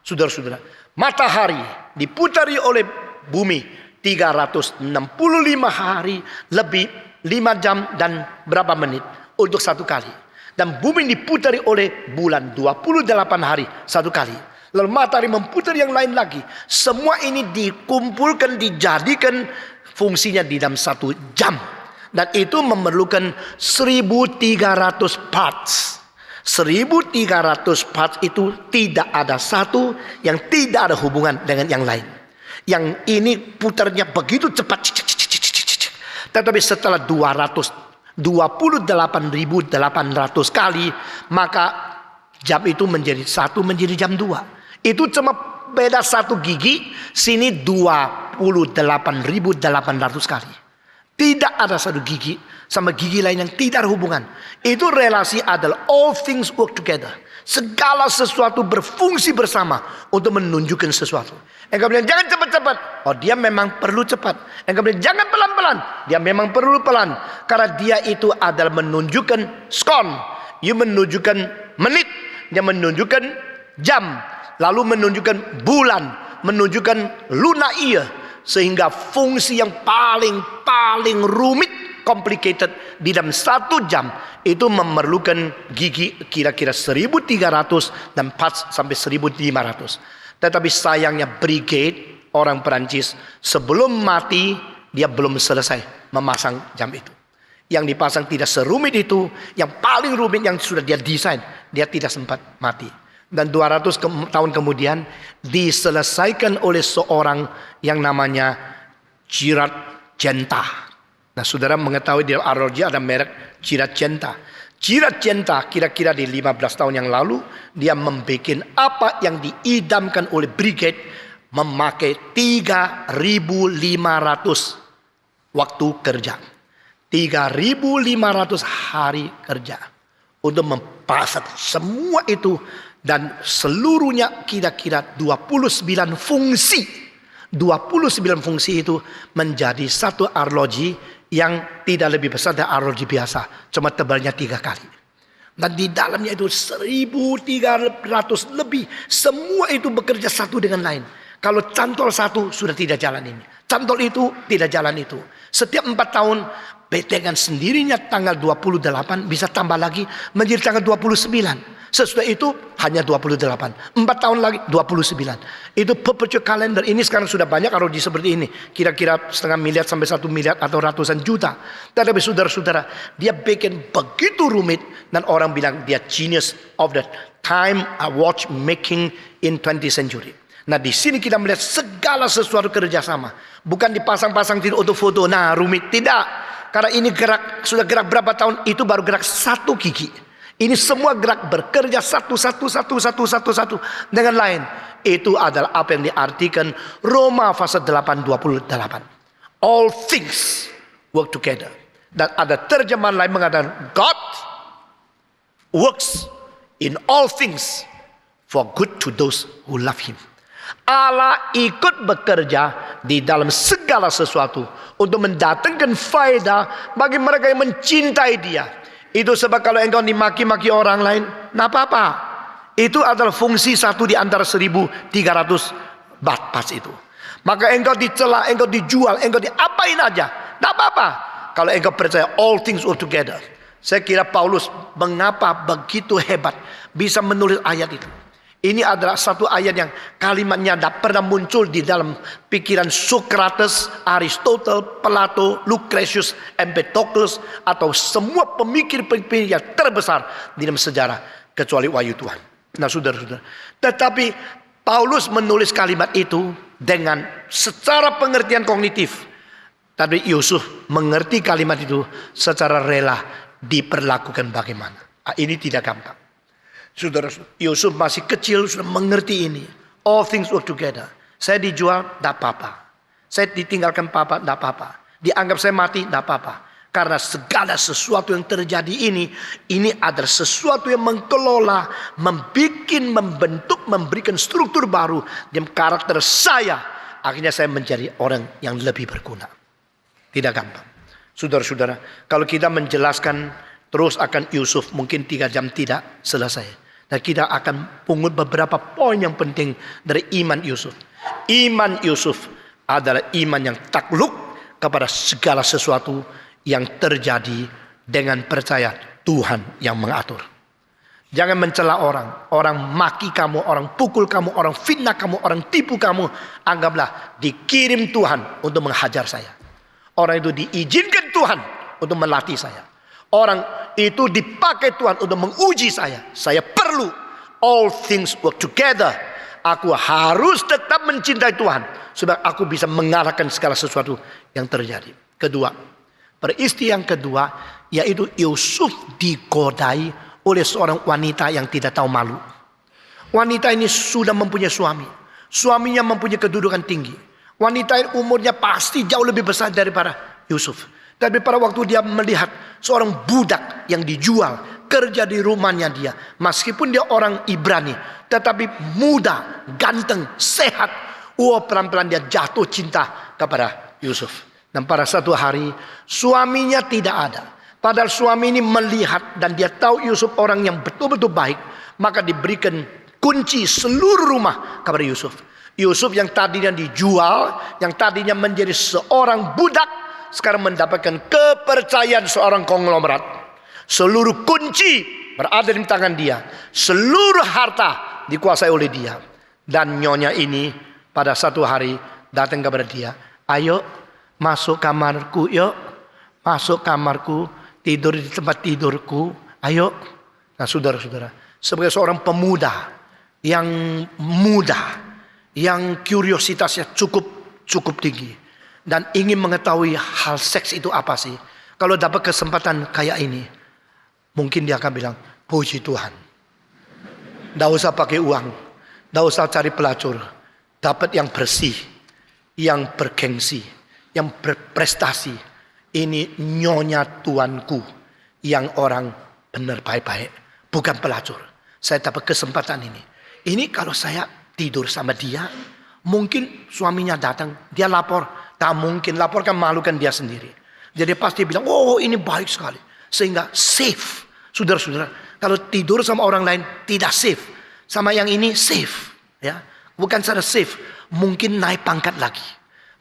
Saudara-saudara, matahari diputari oleh bumi 365 hari lebih 5 jam dan berapa menit untuk satu kali. Dan bumi diputari oleh bulan 28 hari satu kali. Lalu matahari memutar yang lain lagi. Semua ini dikumpulkan, dijadikan fungsinya di dalam 1 jam. Dan itu memerlukan 1300 parts. 1300 parts itu tidak ada satu yang tidak ada hubungan dengan yang lain. Yang ini putarnya begitu cepat. Tetapi setelah 28.800 kali, maka jam itu menjadi jam 2. Itu cuma beda 1 gigi, sini 28.800 kali. Tidak ada 1 gigi sama gigi lain yang tidak ada hubungan. Itu relasi adalah all things work together. Segala sesuatu berfungsi bersama untuk menunjukkan sesuatu. Engkau bilang jangan cepat-cepat. Oh, dia memang perlu cepat. Engkau bilang jangan pelan-pelan. Dia memang perlu pelan. Karena dia itu adalah menunjukkan skon. Dia menunjukkan menit. Dia menunjukkan jam. Lalu menunjukkan bulan. Menunjukkan lunar year. Sehingga fungsi yang paling rumit, complicated di dalam 1 jam itu memerlukan gigi kira-kira 1300 dan parts sampai 1500. Tetapi sayangnya Brigade, orang Perancis, sebelum mati dia belum selesai memasang jam itu. Yang dipasang tidak serumit itu, yang paling rumit yang sudah dia desain, dia tidak sempat mati. Dan 200 tahun kemudian diselesaikan oleh seorang yang namanya Girard Genta. Nah, saudara mengetahui di arologi ada merek Girard Genta. Jirat Cinta kira-kira di 15 tahun yang lalu, dia membuat apa yang diidamkan oleh Brigade, memakai 3.500 waktu kerja. 3.500 hari kerja untuk mempasat semua itu, dan seluruhnya kira-kira 29 fungsi. 29 fungsi itu menjadi satu arloji yang tidak lebih besar dari arloji biasa, cuma tebalnya 3 kali. Dan di dalamnya itu 1.300 lebih, semua itu bekerja satu dengan lain. Kalau cantol satu sudah tidak jalan ini, cantol itu tidak jalan itu. Setiap 4 tahun dengan sendirinya tanggal 28 bisa tambah lagi menjadi tanggal 29. Sesudah itu hanya 28. 4 tahun lagi 29. Itu perpetual calendar. Ini sekarang sudah banyak arloji seperti ini. Kira-kira 0,5 miliar sampai 1 miliar atau ratusan juta. Tetapi saudara-saudara, dia bikin begitu rumit, dan orang bilang dia genius of the time watch making in 20th century. Nah, di sini kita melihat segala sesuatu kerjasama. Bukan dipasang-pasang tidak untuk foto. Nah, rumit. Tidak. Karena ini gerak, sudah gerak berapa tahun, itu baru gerak 1 gigi. Ini semua gerak bekerja satu dengan lain. Itu adalah apa yang diartikan Roma pasal 8:28. All things work together. Dan ada terjemahan lain mengatakan God works in all things for good to those who love Him. Allah ikut bekerja di dalam segala sesuatu untuk mendatangkan faedah bagi mereka yang mencintai Dia. Itu sebab kalau engkau dimaki-maki orang lain, nah apa-apa. Itu adalah fungsi satu di antara 1.300 pas itu. Maka engkau dicela, engkau dijual, engkau diapain aja, nah apa-apa. Kalau engkau percaya all things work together. Saya kira Paulus mengapa begitu hebat bisa menulis ayat itu. Ini adalah satu ayat yang kalimatnya tidak pernah muncul di dalam pikiran Socrates, Aristotle, Plato, Lucretius, Empedocles, atau semua pemikir-pemikir yang terbesar di dalam sejarah kecuali wahyu Tuhan. Nah, saudara-saudara, tetapi Paulus menulis kalimat itu dengan secara pengertian kognitif. Tapi Yusuf mengerti kalimat itu secara rela diperlakukan bagaimana. Ini tidak gampang. Saudara, Yusuf masih kecil sudah mengerti ini. All things work together. Saya dijual, tidak apa-apa. Saya ditinggalkan papa, tidak apa-apa. Dianggap saya mati, tidak apa-apa. Karena segala sesuatu yang terjadi ini adalah sesuatu yang mengelola, membentuk, memberikan struktur baru dalam karakter saya. Akhirnya saya menjadi orang yang lebih berguna. Tidak gampang. Saudara-saudara, kalau kita menjelaskan terus akan Yusuf, mungkin 3 jam tidak selesai. Dan kita akan pungut beberapa poin yang penting dari iman Yusuf. Iman Yusuf adalah iman yang takluk kepada segala sesuatu yang terjadi dengan percaya Tuhan yang mengatur. Jangan mencela orang. Orang maki kamu, orang pukul kamu, orang fitnah kamu, orang tipu kamu. Anggaplah dikirim Tuhan untuk menghajar saya. Orang itu diizinkan Tuhan untuk melatih saya. Orang itu dipakai Tuhan untuk menguji saya. Saya perlu all things work together. Aku harus tetap mencintai Tuhan supaya aku bisa mengalahkan segala sesuatu yang terjadi. Kedua, peristiwa yang kedua yaitu Yusuf digodai oleh seorang wanita yang tidak tahu malu. Wanita ini sudah mempunyai suami. Suaminya mempunyai kedudukan tinggi. Wanita ini umurnya pasti jauh lebih besar daripada Yusuf. Tapi pada waktu dia melihat seorang budak yang dijual kerja di rumahnya dia, meskipun dia orang Ibrani, tetapi muda, ganteng, sehat, pelan-pelan dia jatuh cinta kepada Yusuf. Dan pada satu hari suaminya tidak ada. Padahal suami ini melihat dan dia tahu Yusuf orang yang betul-betul baik, maka diberikan kunci seluruh rumah kepada Yusuf. Yusuf yang tadinya dijual, yang tadinya menjadi seorang budak, sekarang mendapatkan kepercayaan seorang konglomerat. Seluruh kunci berada di tangan dia. Seluruh harta dikuasai oleh dia. Dan nyonya ini pada satu hari datang kepada dia. Ayo masuk kamarku, yuk. Masuk kamarku, tidur di tempat tidurku. Ayo. Nah, saudara-saudara, sebagai seorang pemuda yang muda, yang kuriositasnya cukup tinggi, dan ingin mengetahui hal seks itu apa sih. Kalau dapat kesempatan kayak ini, Mungkin dia akan bilang, puji Tuhan. Tidak usah pakai uang. Tidak usah cari pelacur. Dapat yang bersih. Yang bergengsi. Yang berprestasi. Ini nyonya tuanku. Yang orang benar baik-baik. Bukan pelacur. Saya dapat kesempatan ini. Ini kalau saya tidur sama dia. Mungkin suaminya datang. Dia lapor. Tak mungkin laporkan, malukan dia sendiri. Jadi pasti bilang, oh ini baik sekali. Sehingga safe. Saudara-saudara, kalau tidur sama orang lain tidak safe. Sama yang ini safe. Ya, bukan secara safe. Mungkin naik pangkat lagi.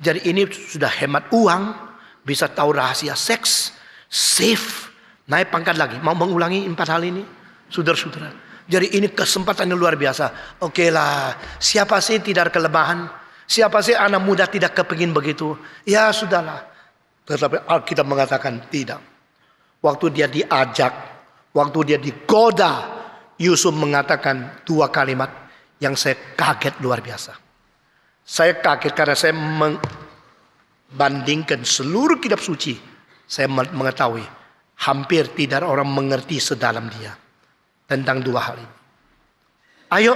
Jadi ini sudah hemat uang. Bisa tahu rahasia seks. Safe. Naik pangkat lagi. Mau mengulangi 4 hal ini? Saudara-saudara. Jadi ini kesempatan yang luar biasa. Oke lah. Siapa sih tidak ada kelemahan? Siapa sih anak muda tidak kepingin begitu? Ya sudahlah. Tetapi Alkitab mengatakan tidak. Waktu dia diajak. Waktu dia digoda. Yusuf mengatakan 2 kalimat. Yang saya kaget luar biasa. Saya kaget karena saya membandingkan seluruh kitab suci. Saya mengetahui. Hampir tidak ada orang mengerti sedalam dia. Tentang 2 hal ini. Ayo.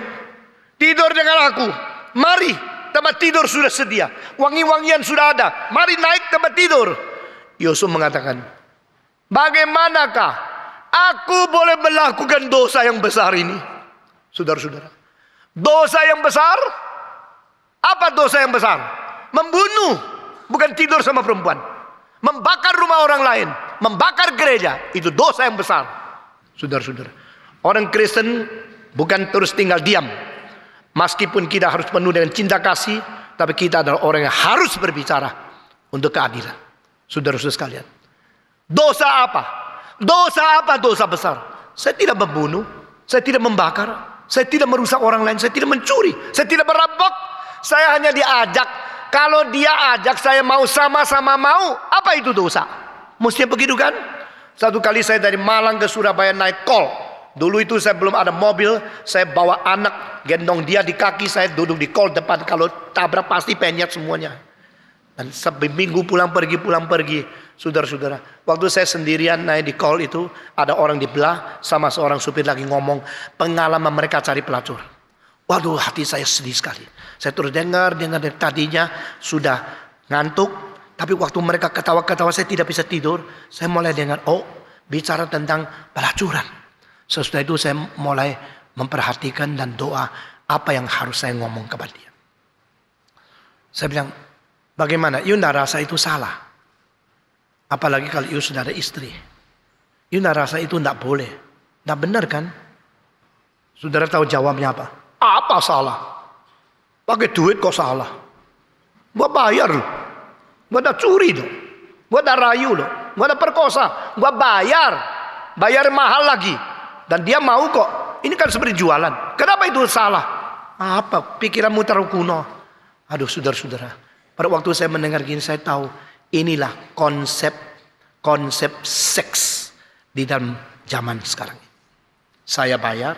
Tidur dengan aku. Mari. Tempat tidur sudah sedia. Wangi-wangian sudah ada. Mari naik tempat tidur. Yusuf mengatakan. Bagaimanakah aku boleh melakukan dosa yang besar ini? Saudara-saudara. Dosa yang besar? Apa dosa yang besar? Membunuh. Bukan tidur sama perempuan. Membakar rumah orang lain. Membakar gereja. Itu dosa yang besar. Saudara-saudara. Orang Kristen bukan terus tinggal diam. Meskipun kita harus penuh dengan cinta kasih. Tapi kita adalah orang yang harus berbicara. Untuk keadilan. Saudara-saudara sekalian. Dosa apa? Dosa apa dosa besar? Saya tidak membunuh. Saya tidak membakar. Saya tidak merusak orang lain. Saya tidak mencuri. Saya tidak merampok. Saya hanya diajak. Kalau dia ajak saya mau sama-sama mau. Apa itu dosa? Mestinya begitu kan? Satu kali saya dari Malang ke Surabaya naik kol. Dulu itu saya belum ada mobil. Saya bawa anak. Gendong dia di kaki. Saya duduk di kol depan. Kalau tabrak pasti penyet semuanya. Dan seminggu pulang pergi. Saudara-saudara. Waktu saya sendirian naik di kol itu. Ada orang di belah. Sama seorang supir lagi ngomong. Pengalaman mereka cari pelacur. Waduh, hati saya sedih sekali. Saya terus dengar tadinya sudah ngantuk. Tapi waktu mereka ketawa-ketawa saya tidak bisa tidur. Saya mulai dengar, oh bicara tentang pelacuran. Sesudah itu saya mulai memperhatikan dan doa apa yang harus saya ngomong kepada dia. Saya bilang, bagaimana? You tidak rasa itu salah. Apalagi kalau you sudah ada istri. You tidak rasa itu tidak boleh. Tidak benar kan? Saudara tahu jawabnya apa? Apa salah? Pakai duit kok salah? Gua bayar loh. Gua ada curi loh. Gua ada rayu loh. Gua ada perkosa. Gua bayar. Bayar mahal lagi. Dan dia mau kok. Ini kan seperti jualan. Kenapa itu salah? Apa? Pikiranmu terlalu kuno. Aduh saudara-saudara. Pada waktu saya mendengar gini saya tahu. Inilah konsep seks. Di dalam zaman sekarang. Saya bayar.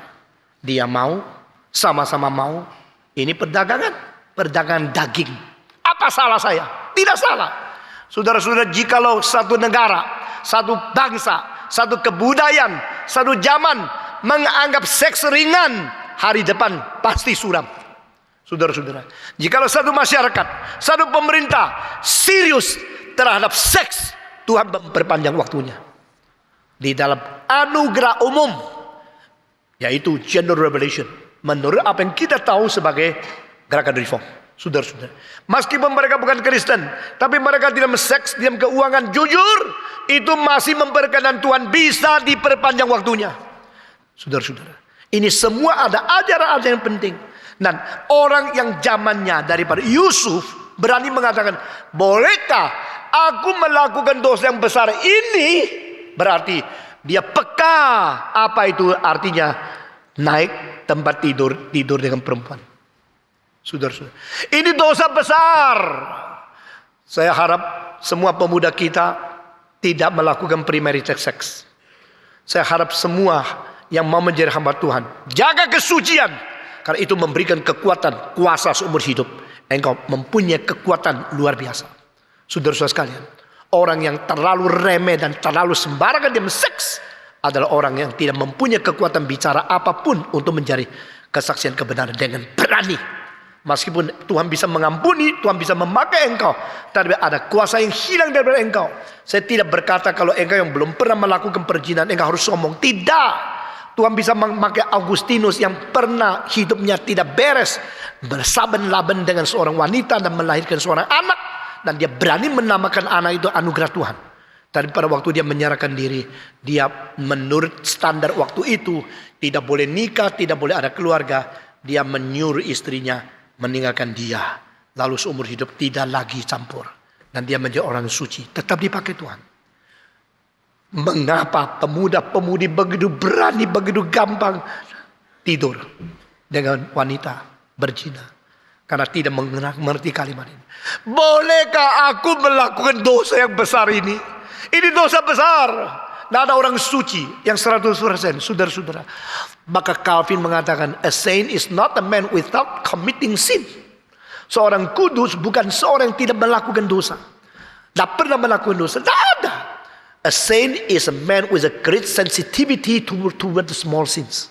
Dia mau. Sama-sama mau. Ini perdagangan. Perdagangan daging. Apa salah saya? Tidak salah. Saudara-saudara, jikalau satu negara, satu bangsa, satu kebudayaan, satu zaman menganggap seks ringan, hari depan pasti suram. Saudara-saudara, jikalau satu masyarakat, satu pemerintah serius terhadap seks, Tuhan memperpanjang waktunya. Di dalam anugerah umum, yaitu gender revelation, menurut apa yang kita tahu sebagai gerakan reform. Saudara-saudara, meskipun mereka bukan Kristen, tapi mereka dalam seks, dalam keuangan jujur, itu masih memperkenan Tuhan bisa diperpanjang waktunya. Saudara-saudara, ini semua ada ajaran-ajaran yang penting. Dan orang yang zamannya daripada Yusuf berani mengatakan, bolehkah aku melakukan dosa yang besar ini? Berarti dia peka. Apa itu artinya? Naik tempat tidur dengan perempuan. Saudara-saudara, ini dosa besar. Saya harap semua pemuda kita tidak melakukan premarital sex. Saya harap semua yang mau menjadi hamba Tuhan jaga kesucian, karena itu memberikan kekuatan, kuasa seumur hidup. Engkau mempunyai kekuatan luar biasa. Saudara-saudara sekalian, orang yang terlalu remeh dan terlalu sembarangan dalam seks adalah orang yang tidak mempunyai kekuatan bicara apapun untuk mencari kesaksian kebenaran dengan berani. Meskipun Tuhan bisa mengampuni, Tuhan bisa memakai engkau, tapi ada kuasa yang hilang daripada engkau. Saya tidak berkata kalau engkau yang belum pernah melakukan perzinahan, engkau harus sombong. Tidak. Tuhan bisa memakai Augustinus yang pernah hidupnya tidak beres, bersaban-laban dengan seorang wanita dan melahirkan seorang anak, dan dia berani menamakan anak itu anugerah Tuhan. Tapi pada waktu dia menyerahkan diri, dia menurut standar waktu itu tidak boleh nikah, tidak boleh ada keluarga. Dia menyuruh istrinya meninggalkan dia, lalu seumur hidup tidak lagi campur, dan dia menjadi orang suci. Tetap dipakai Tuhan. Mengapa pemuda-pemudi begitu berani, begitu gampang tidur dengan wanita berzina? Karena tidak mengerti kalimat ini. Bolehkah aku melakukan dosa yang besar ini? Ini dosa besar. Tidak ada orang suci yang 100%, saudara-saudara. Maka Calvin mengatakan, a saint is not a man without committing sin. Seorang kudus bukan seorang yang tidak melakukan dosa. Tidak pernah melakukan dosa. Tidak ada. A saint is a man with a great sensitivity toward the small sins.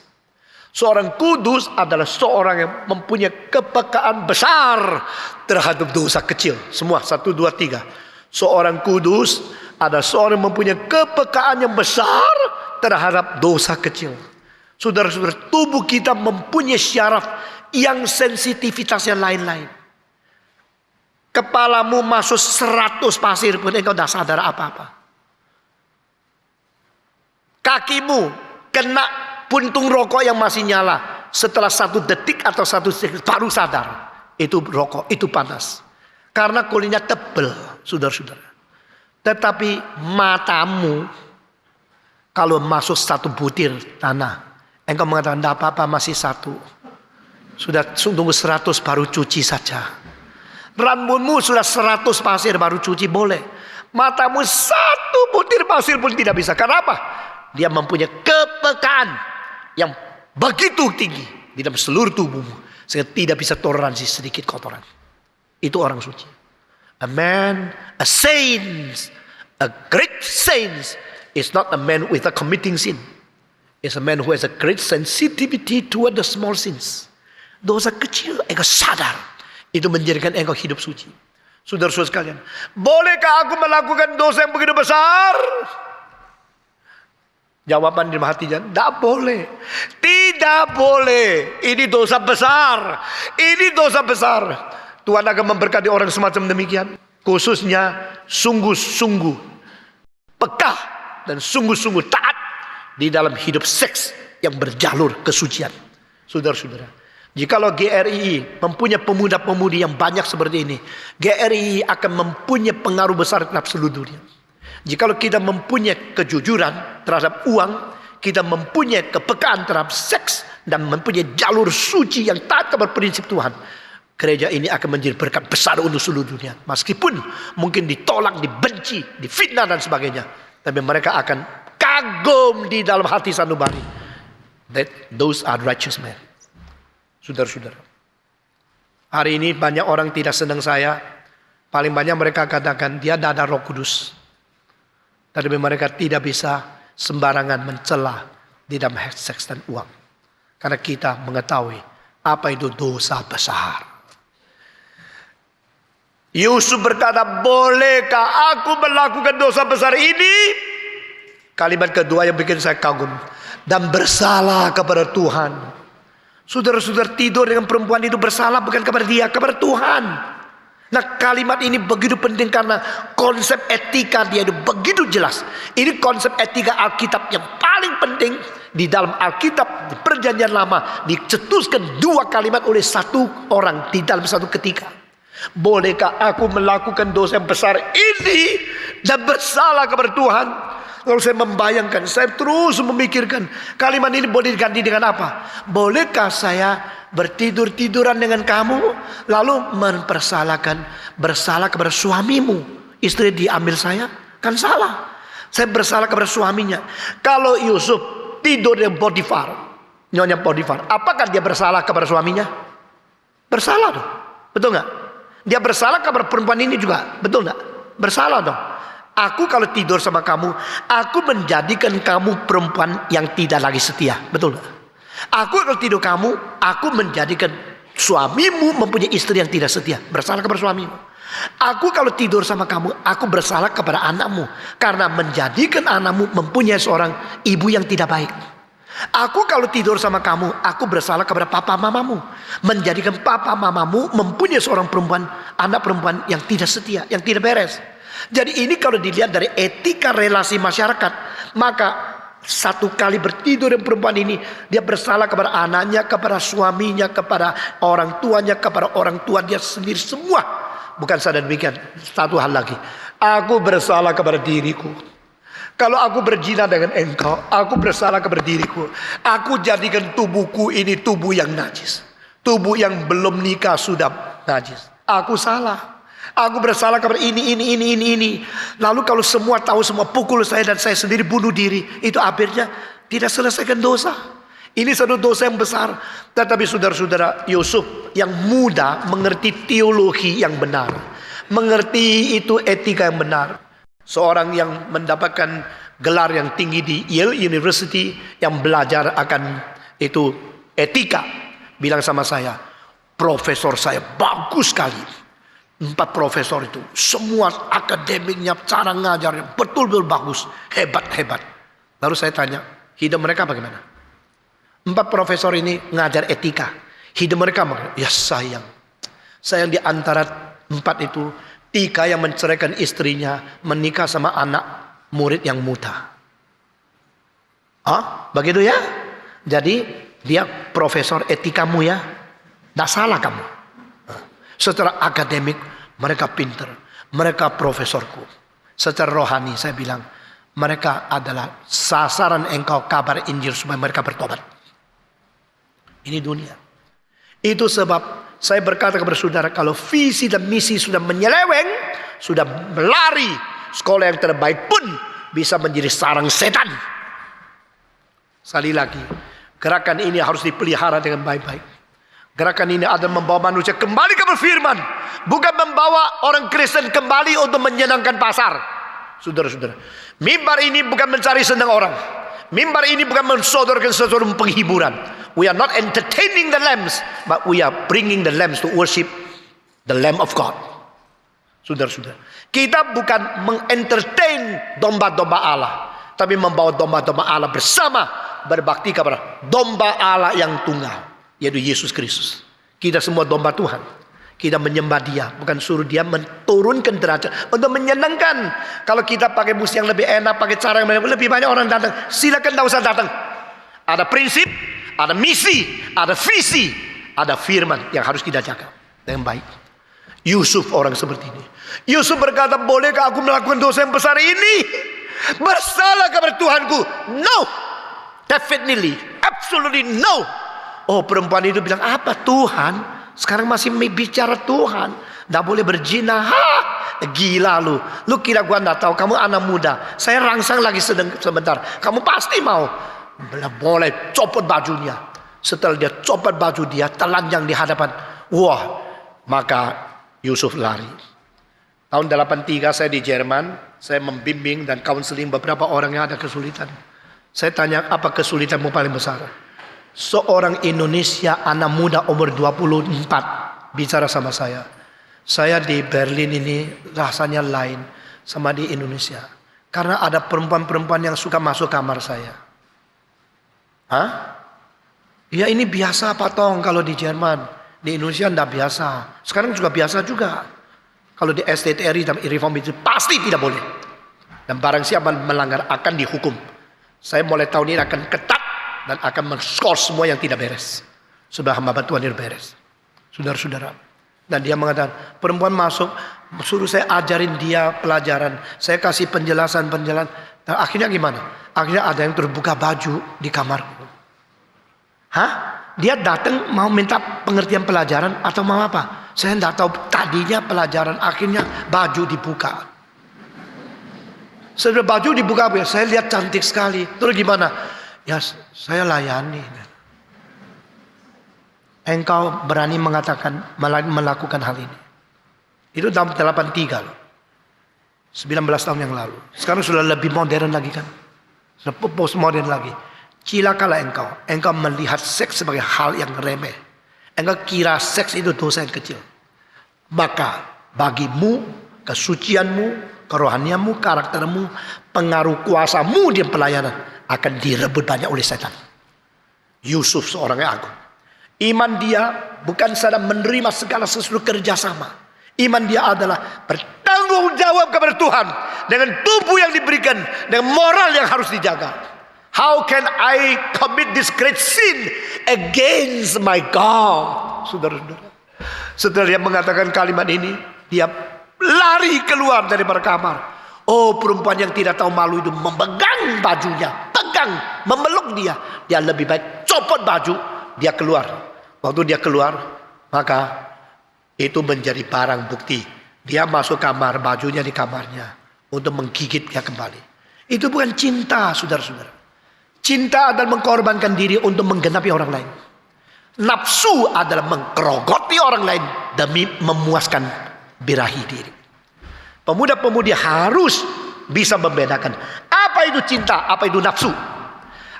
Seorang kudus adalah seorang yang mempunyai kepekaan besar terhadap dosa kecil. Semua 1, 2, 3. Seorang kudus adalah seorang yang mempunyai kepekaan yang besar terhadap dosa kecil. Saudara-saudara, tubuh kita mempunyai syaraf yang sensitivitasnya lain-lain. Kepalamu masuk 100 pasir pun engkau tidak sadar apa-apa. Kakimu kena puntung rokok yang masih nyala, setelah 1 detik atau 1 detik baru sadar itu rokok, itu panas. Karena kulitnya tebal, saudara-saudara. Tetapi matamu kalau masuk 1 butir tanah, engkau mengatakan tidak apa-apa, masih 1. Sudah tunggu 100 baru cuci saja. Rambutmu sudah 100 pasir baru cuci boleh. Matamu 1 butir pasir pun tidak bisa. Kenapa? Dia mempunyai kepekaan yang begitu tinggi di dalam seluruh tubuhmu, sehingga tidak bisa toleransi sedikit kotoran. Itu orang suci. A man, a saint, a great saint is not a man without committing sin. It's a man who has a great sensitivity toward the small sins. Dosa kecil engkau sadar, itu menjadikan engkau hidup suci. Saudara-saudara sekalian, bolehkah aku melakukan dosa yang begitu besar? Jawaban di hatinya, tidak boleh. Tidak boleh. Ini dosa besar. Ini dosa besar. Tuhan akan memberkati orang semacam demikian. Khususnya sungguh-sungguh pekah dan sungguh-sungguh taat di dalam hidup seks yang berjalur kesucian. Saudara-saudara, jikalau GRII mempunyai pemuda-pemudi yang banyak seperti ini, GRII akan mempunyai pengaruh besar terhadap seluruh dunia. Jikalau kita mempunyai kejujuran terhadap uang, kita mempunyai kepekaan terhadap seks, dan mempunyai jalur suci yang taat kepada prinsip Tuhan, gereja ini akan menjadi berkat besar untuk seluruh dunia. Meskipun mungkin ditolak, dibenci, difitnah dan sebagainya, tapi mereka akan kagum di dalam hati sanubari. That those are righteous men. Saudara-saudara, hari ini banyak orang tidak senang saya. Paling banyak mereka katakan dia tidak ada Roh Kudus. Tapi mereka tidak bisa sembarangan mencela di dalam seks dan uang. Karena kita mengetahui apa itu dosa besar. Yusuf berkata, bolehkah aku melakukan dosa besar ini? Kalimat kedua yang bikin saya kagum. Dan bersalah kepada Tuhan. Saudara-saudara, tidur dengan perempuan itu bersalah bukan kepada dia, kepada Tuhan. Nah, kalimat ini begitu penting karena konsep etika dia itu begitu jelas. Ini konsep etika Alkitab yang paling penting di dalam Alkitab. Di Perjanjian Lama dicetuskan 2 kalimat oleh 1 orang di dalam satu ketika. Bolehkah aku melakukan dosa yang besar ini dan bersalah kepada Tuhan? Lalu saya membayangkan, saya terus memikirkan kalimat ini boleh diganti dengan apa? Bolehkah saya bertidur-tiduran dengan kamu lalu bersalah kepada suamimu? Istri diambil saya, kan salah. Saya bersalah kepada suaminya. Kalau Yusuf tidur dengan Potifar, nyonya Potifar, apakah dia bersalah kepada suaminya? Bersalah dong, betul nggak? Dia bersalah kepada perempuan ini juga, betul nggak? Bersalah dong. Aku kalau tidur sama kamu, aku menjadikan kamu perempuan yang tidak lagi setia. Betul gak? Aku kalau tidur kamu, aku menjadikan suamimu mempunyai istri yang tidak setia. Bersalah kepada suamimu. Aku kalau tidur sama kamu, aku bersalah kepada anakmu. Karena menjadikan anakmu mempunyai seorang ibu yang tidak baik. Aku kalau tidur sama kamu, aku bersalah kepada papa mamamu. Menjadikan papa mamamu mempunyai seorang perempuan, anak perempuan yang tidak setia, yang tidak beres. Jadi ini kalau dilihat dari etika relasi masyarakat, maka satu kali bertidur dengan perempuan ini, dia bersalah kepada anaknya, kepada suaminya, kepada orang tuanya, kepada orang tua dia sendiri semua. Bukan saja demikian, satu hal lagi, aku bersalah kepada diriku. Kalau aku berzina dengan engkau, aku bersalah kepada diriku. Aku jadikan tubuhku ini tubuh yang najis. Tubuh yang belum nikah sudah najis. Aku salah. Aku bersalah kepada ini. Lalu kalau semua tahu, semua pukul saya dan saya sendiri bunuh diri, itu akhirnya tidak selesaikan dosa. Ini satu dosa yang besar. Tetapi saudara-saudara, Yusuf yang muda mengerti teologi yang benar, mengerti itu etika yang benar. Seorang yang mendapatkan gelar yang tinggi di Yale University, yang belajar akan itu etika, bilang sama saya, profesor saya bagus sekali. 4 profesor itu, semua akademiknya, cara ngajarnya betul-betul bagus, hebat. Lalu saya tanya, hidup mereka bagaimana? 4 profesor ini ngajar etika, hidup mereka bagaimana? Ya sayang di antara 4 itu, 3 yang menceraikan istrinya, menikah sama anak murid yang muda. Begitu ya? Jadi dia profesor etikamu ya, tidak salah kamu. Secara akademik mereka pintar, mereka profesorku. Secara rohani saya bilang, mereka adalah sasaran engkau kabar Injil supaya mereka bertobat. Ini dunia. Itu sebab saya berkata kepada saudara, kalau visi dan misi sudah menyeleweng, sudah melari, sekolah yang terbaik pun bisa menjadi sarang setan. Sekali lagi, gerakan ini harus dipelihara dengan baik-baik. Gerakan ini adalah membawa manusia kembali kepada firman, bukan membawa orang Kristen kembali untuk menyenangkan pasar. Saudara-saudara, mimbar ini bukan mencari senang orang. Mimbar ini bukan mensodorkan sesuatu penghiburan. We are not entertaining the lambs, but we are bringing the lambs to worship the Lamb of God. Saudara-saudara, kita bukan mengentertain domba-domba Allah, tapi membawa domba-domba Allah bersama berbakti kepada domba Allah yang tunggal, yaitu Yesus Kristus. Kita semua domba Tuhan. Kita menyembah dia, bukan suruh dia menurunkan derajat untuk menyenangkan. Kalau kita pakai musik yang lebih enak, pakai cara yang lebih banyak orang datang, silakan, tidak usah datang. Ada prinsip, ada misi, ada visi, ada firman yang harus kita jaga dengan baik. Yusuf orang seperti ini. Yusuf berkata, bolehkah aku melakukan dosa yang besar ini? Bersalah kepada Tuhanku? No, definitely, absolutely no. Oh, perempuan itu bilang, apa Tuhan? Sekarang masih bicara Tuhan, tidak boleh berzina. Gila lu kira gua tidak tahu? Kamu anak muda, saya rangsang lagi sebentar, kamu pasti mau. Boleh copot bajunya. Setelah dia copot baju, dia telanjang di hadapan. Wah, maka Yusuf lari. Tahun 83 saya di Jerman, saya membimbing dan counseling beberapa orang yang ada kesulitan. Saya tanya, apa kesulitanmu paling besar? Seorang Indonesia anak muda umur 24 bicara sama saya. Saya di Berlin ini rasanya lain sama di Indonesia. Karena ada perempuan-perempuan yang suka masuk kamar saya. Ya ini biasa Pak Tong kalau di Jerman. Di Indonesia tidak biasa. Sekarang juga biasa juga. Kalau di STTRI dan reform itu pasti tidak boleh. Dan barang siapa melanggar akan dihukum. Saya mulai tahun ini akan ketat dan akan men-skor semua yang tidak beres. Sudah hamba Tuhan yang beres. Saudara-saudara. Dan dia mengatakan, perempuan masuk, suruh saya ajarin dia pelajaran. Saya kasih penjelasan. Dan akhirnya gimana? Akhirnya ada yang terbuka baju di kamarku. Dia datang mau minta pengertian pelajaran atau mau apa? Saya tidak tahu. Tadinya pelajaran, akhirnya baju dibuka. Setelah baju dibuka, saya lihat cantik sekali. Terus gimana? Ya saya layani. Engkau berani melakukan hal ini. Itu tahun 83 loh. 19 tahun yang lalu. Sekarang sudah lebih modern lagi kan. Sudah postmodern lagi. Cilakalah engkau. Engkau melihat seks sebagai hal yang remeh. Engkau kira seks itu dosa yang kecil. Maka bagimu, kesucianmu, kerohanianmu, karaktermu, pengaruh kuasamu di pelayanan akan direbut banyak oleh setan. Yusuf seorang yang agung. Iman dia bukan sedang menerima segala sesuatu kerjasama. Iman dia adalah bertanggung jawab kepada Tuhan dengan tubuh yang diberikan, dengan moral yang harus dijaga. How can I commit this great sin against my God? Saudara-saudara, setelah dia mengatakan kalimat ini, dia lari keluar dari kamar. Oh, perempuan yang tidak tahu malu itu memegang bajunya, pegang, memeluk dia. Dia lebih baik copot baju, dia keluar. Waktu dia keluar, maka itu menjadi barang bukti. Dia masuk kamar, bajunya di kamarnya untuk menggigit dia kembali. Itu bukan cinta, saudara-saudara. Cinta adalah mengorbankan diri untuk menggenapi orang lain. Nafsu adalah menggerogoti orang lain demi memuaskan birahi diri. Pemuda-pemudi harus bisa membedakan apa itu cinta, apa itu nafsu.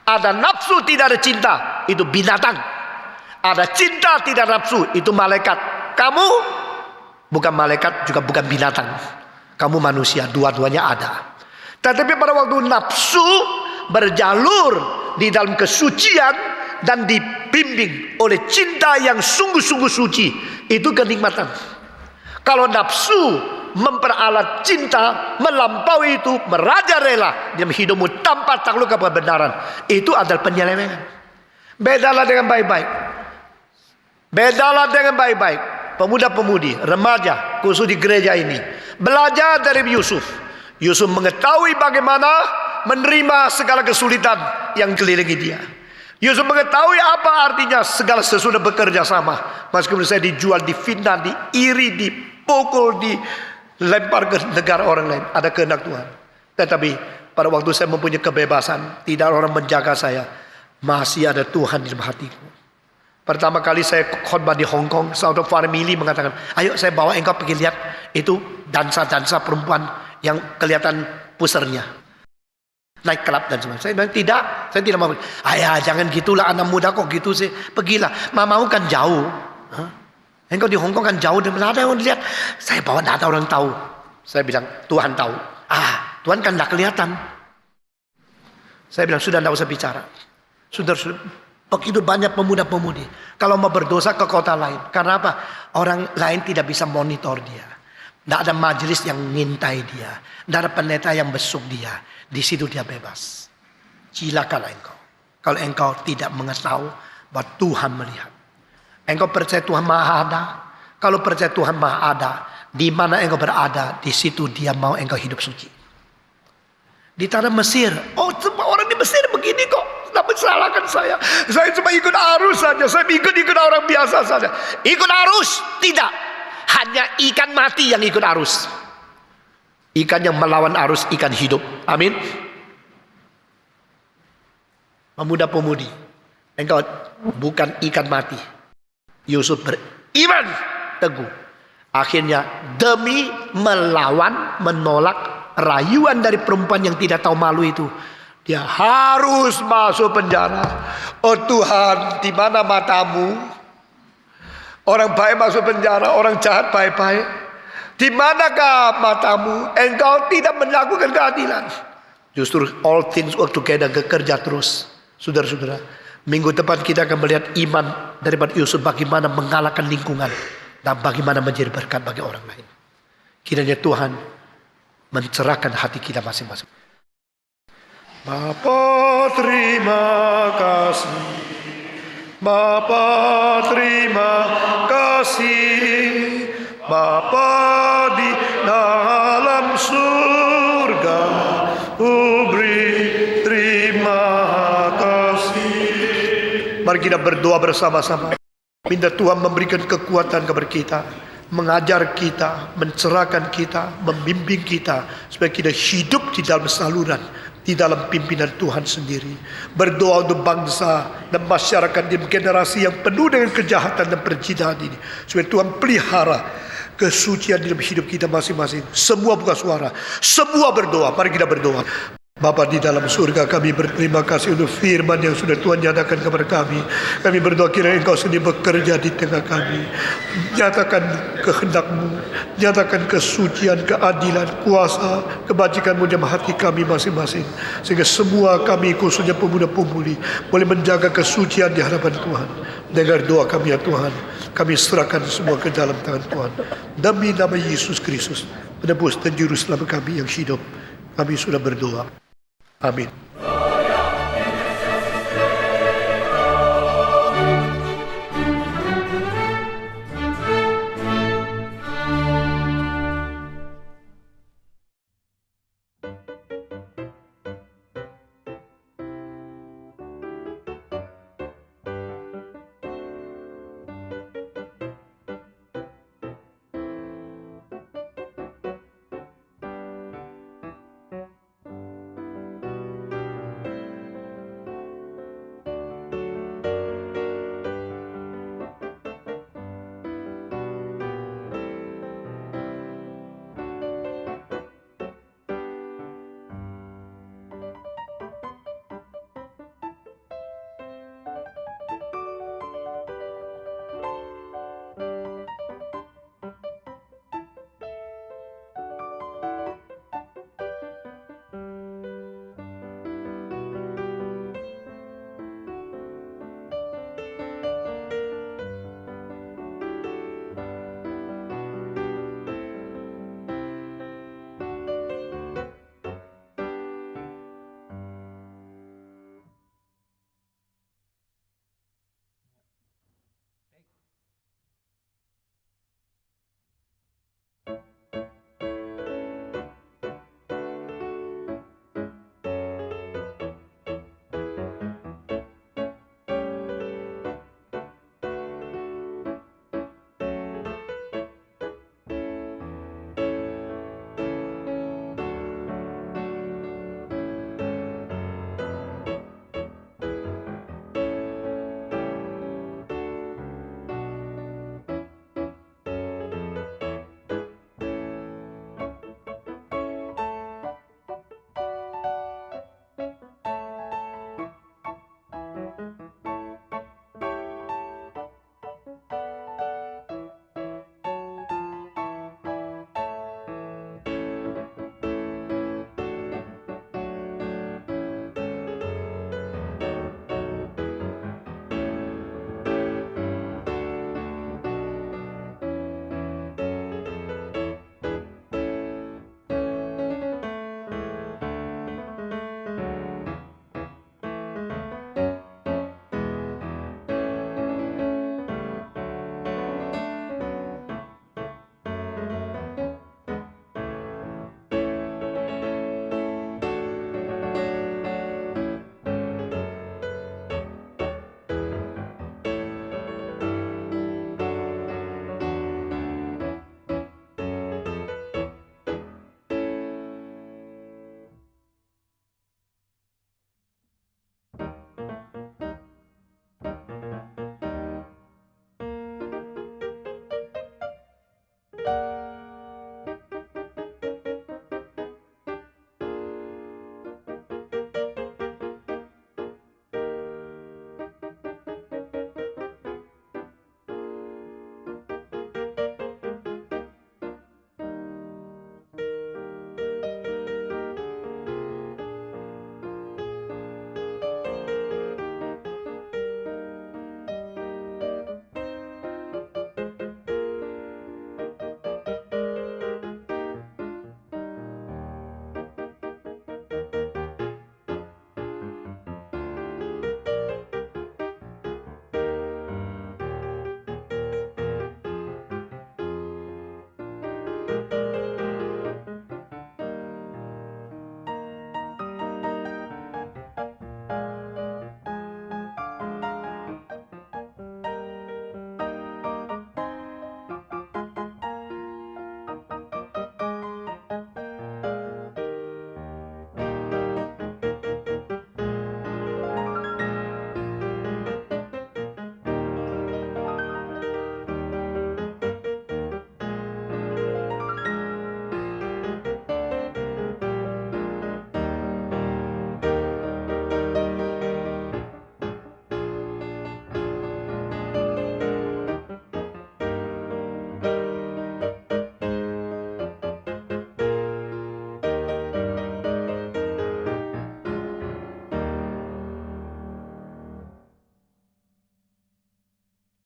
Ada nafsu tidak ada cinta, itu binatang. Ada cinta tidak nafsu, itu malaikat. Kamu bukan malaikat juga bukan binatang. Kamu manusia, dua-duanya ada. Tetapi pada waktu nafsu berjalur di dalam kesucian dan dibimbing oleh cinta yang sungguh-sungguh suci, itu kenikmatan. Kalau nafsu memperalat cinta, melampaui itu, merajalela dalam hidupmu tanpa takluk kepada kebenaran, itu adalah penyelewengan. Bedalah dengan baik-baik. Bedalah dengan baik-baik. Pemuda-pemudi, remaja, khusus di gereja ini, belajar dari Yusuf. Yusuf mengetahui bagaimana menerima segala kesulitan yang kelilingi dia. Yusuf mengetahui apa artinya segala sesudah bekerja sama. Meskipun saya dijual, difitnah, diiri, dipukul, dilempar ke negara orang lain, ada kehendak Tuhan. Tetapi pada waktu saya mempunyai kebebasan, tidak ada orang menjaga saya, masih ada Tuhan di dalam hatiku. Pertama kali saya khotbah di Hong Kong, saudara family mengatakan, ayo saya bawa engkau pergi lihat itu dansa-dansa perempuan yang kelihatan pusernya, naik klub dan sebagainya. Saya bilang tidak, saya tidak mau. Ayah jangan gitulah, anak muda kok gitu sih. Pergilah, mamamu kan jauh. Engkau di Hong Kong kan jauh, dan ada yang lihat. Saya bawa, tidak ada orang tahu. Saya bilang Tuhan tahu. Tuhan kan tidak kelihatan. Saya bilang sudah tidak usah bicara. Sudah. Begitu banyak pemuda-pemudi kalau mau berdosa ke kota lain. Karena apa? Orang lain tidak bisa monitor dia. Tidak ada majelis yang ngintai dia. Tidak ada pendeta yang besuk dia. Di situ dia bebas. Cilakalah engkau kalau engkau tidak mengetahui bahwa Tuhan melihat. Engkau percaya Tuhan Maha Ada. Kalau percaya Tuhan Maha Ada, di mana engkau berada, di situ Dia mau engkau hidup suci. Di tanah Mesir, oh semua orang di Mesir begini kok. Tidak salahkan saya. Saya cuma ikut arus saja. Saya ikut orang biasa saja. Ikut arus? Tidak. Hanya ikan mati yang ikut arus. Ikan yang melawan arus, ikan hidup. Amin. Pemuda-pemudi, engkau bukan ikan mati. Yusuf beriman teguh. Akhirnya demi melawan, menolak rayuan dari perempuan yang tidak tahu malu itu, dia harus masuk penjara. Oh Tuhan, di mana matamu? Orang baik masuk penjara, orang jahat baik-baik. Di manakah matamu? Engkau tidak melakukan keadilan. Justru all things work together, bekerja terus. Saudara-saudara, minggu depan kita akan melihat iman daripada Yusuf, bagaimana mengalahkan lingkungan dan bagaimana menjadi berkat bagi orang lain. Kiranya Tuhan mencerahkan hati kita masing-masing. Bapa terima kasih, Bapa terima kasih, Bapa di dalam surga, beri terima kasih. Mari kita berdoa bersama-sama. Minta Tuhan memberikan kekuatan kepada kita, mengajar kita, mencerahkan kita, membimbing kita, supaya kita hidup di dalam saluran, di dalam pimpinan Tuhan sendiri. Berdoa untuk bangsa dan masyarakat di generasi yang penuh dengan kejahatan dan perjinahan ini, supaya Tuhan pelihara kesucian dalam hidup kita masing-masing. Semua buka suara, semua berdoa. Mari kita berdoa. Bapa di dalam surga, kami berterima kasih untuk firman yang sudah Tuhan nyatakan kepada kami. Kami berdoa kiranya Engkau sendiri bekerja di tengah kami. Nyatakan kehendak-Mu, nyatakan kesucian, keadilan, kuasa, kebajikan-Mu dalam hati kami masing-masing. Sehingga semua kami, khususnya pemuda-pemudi, boleh menjaga kesucian di hadapan Tuhan. Dengar doa kami ya Tuhan. Kami serahkan semua ke dalam tangan Tuhan. Demi nama Yesus Kristus, penebus dan juru selamat kami yang hidup, kami sudah berdoa. Amin.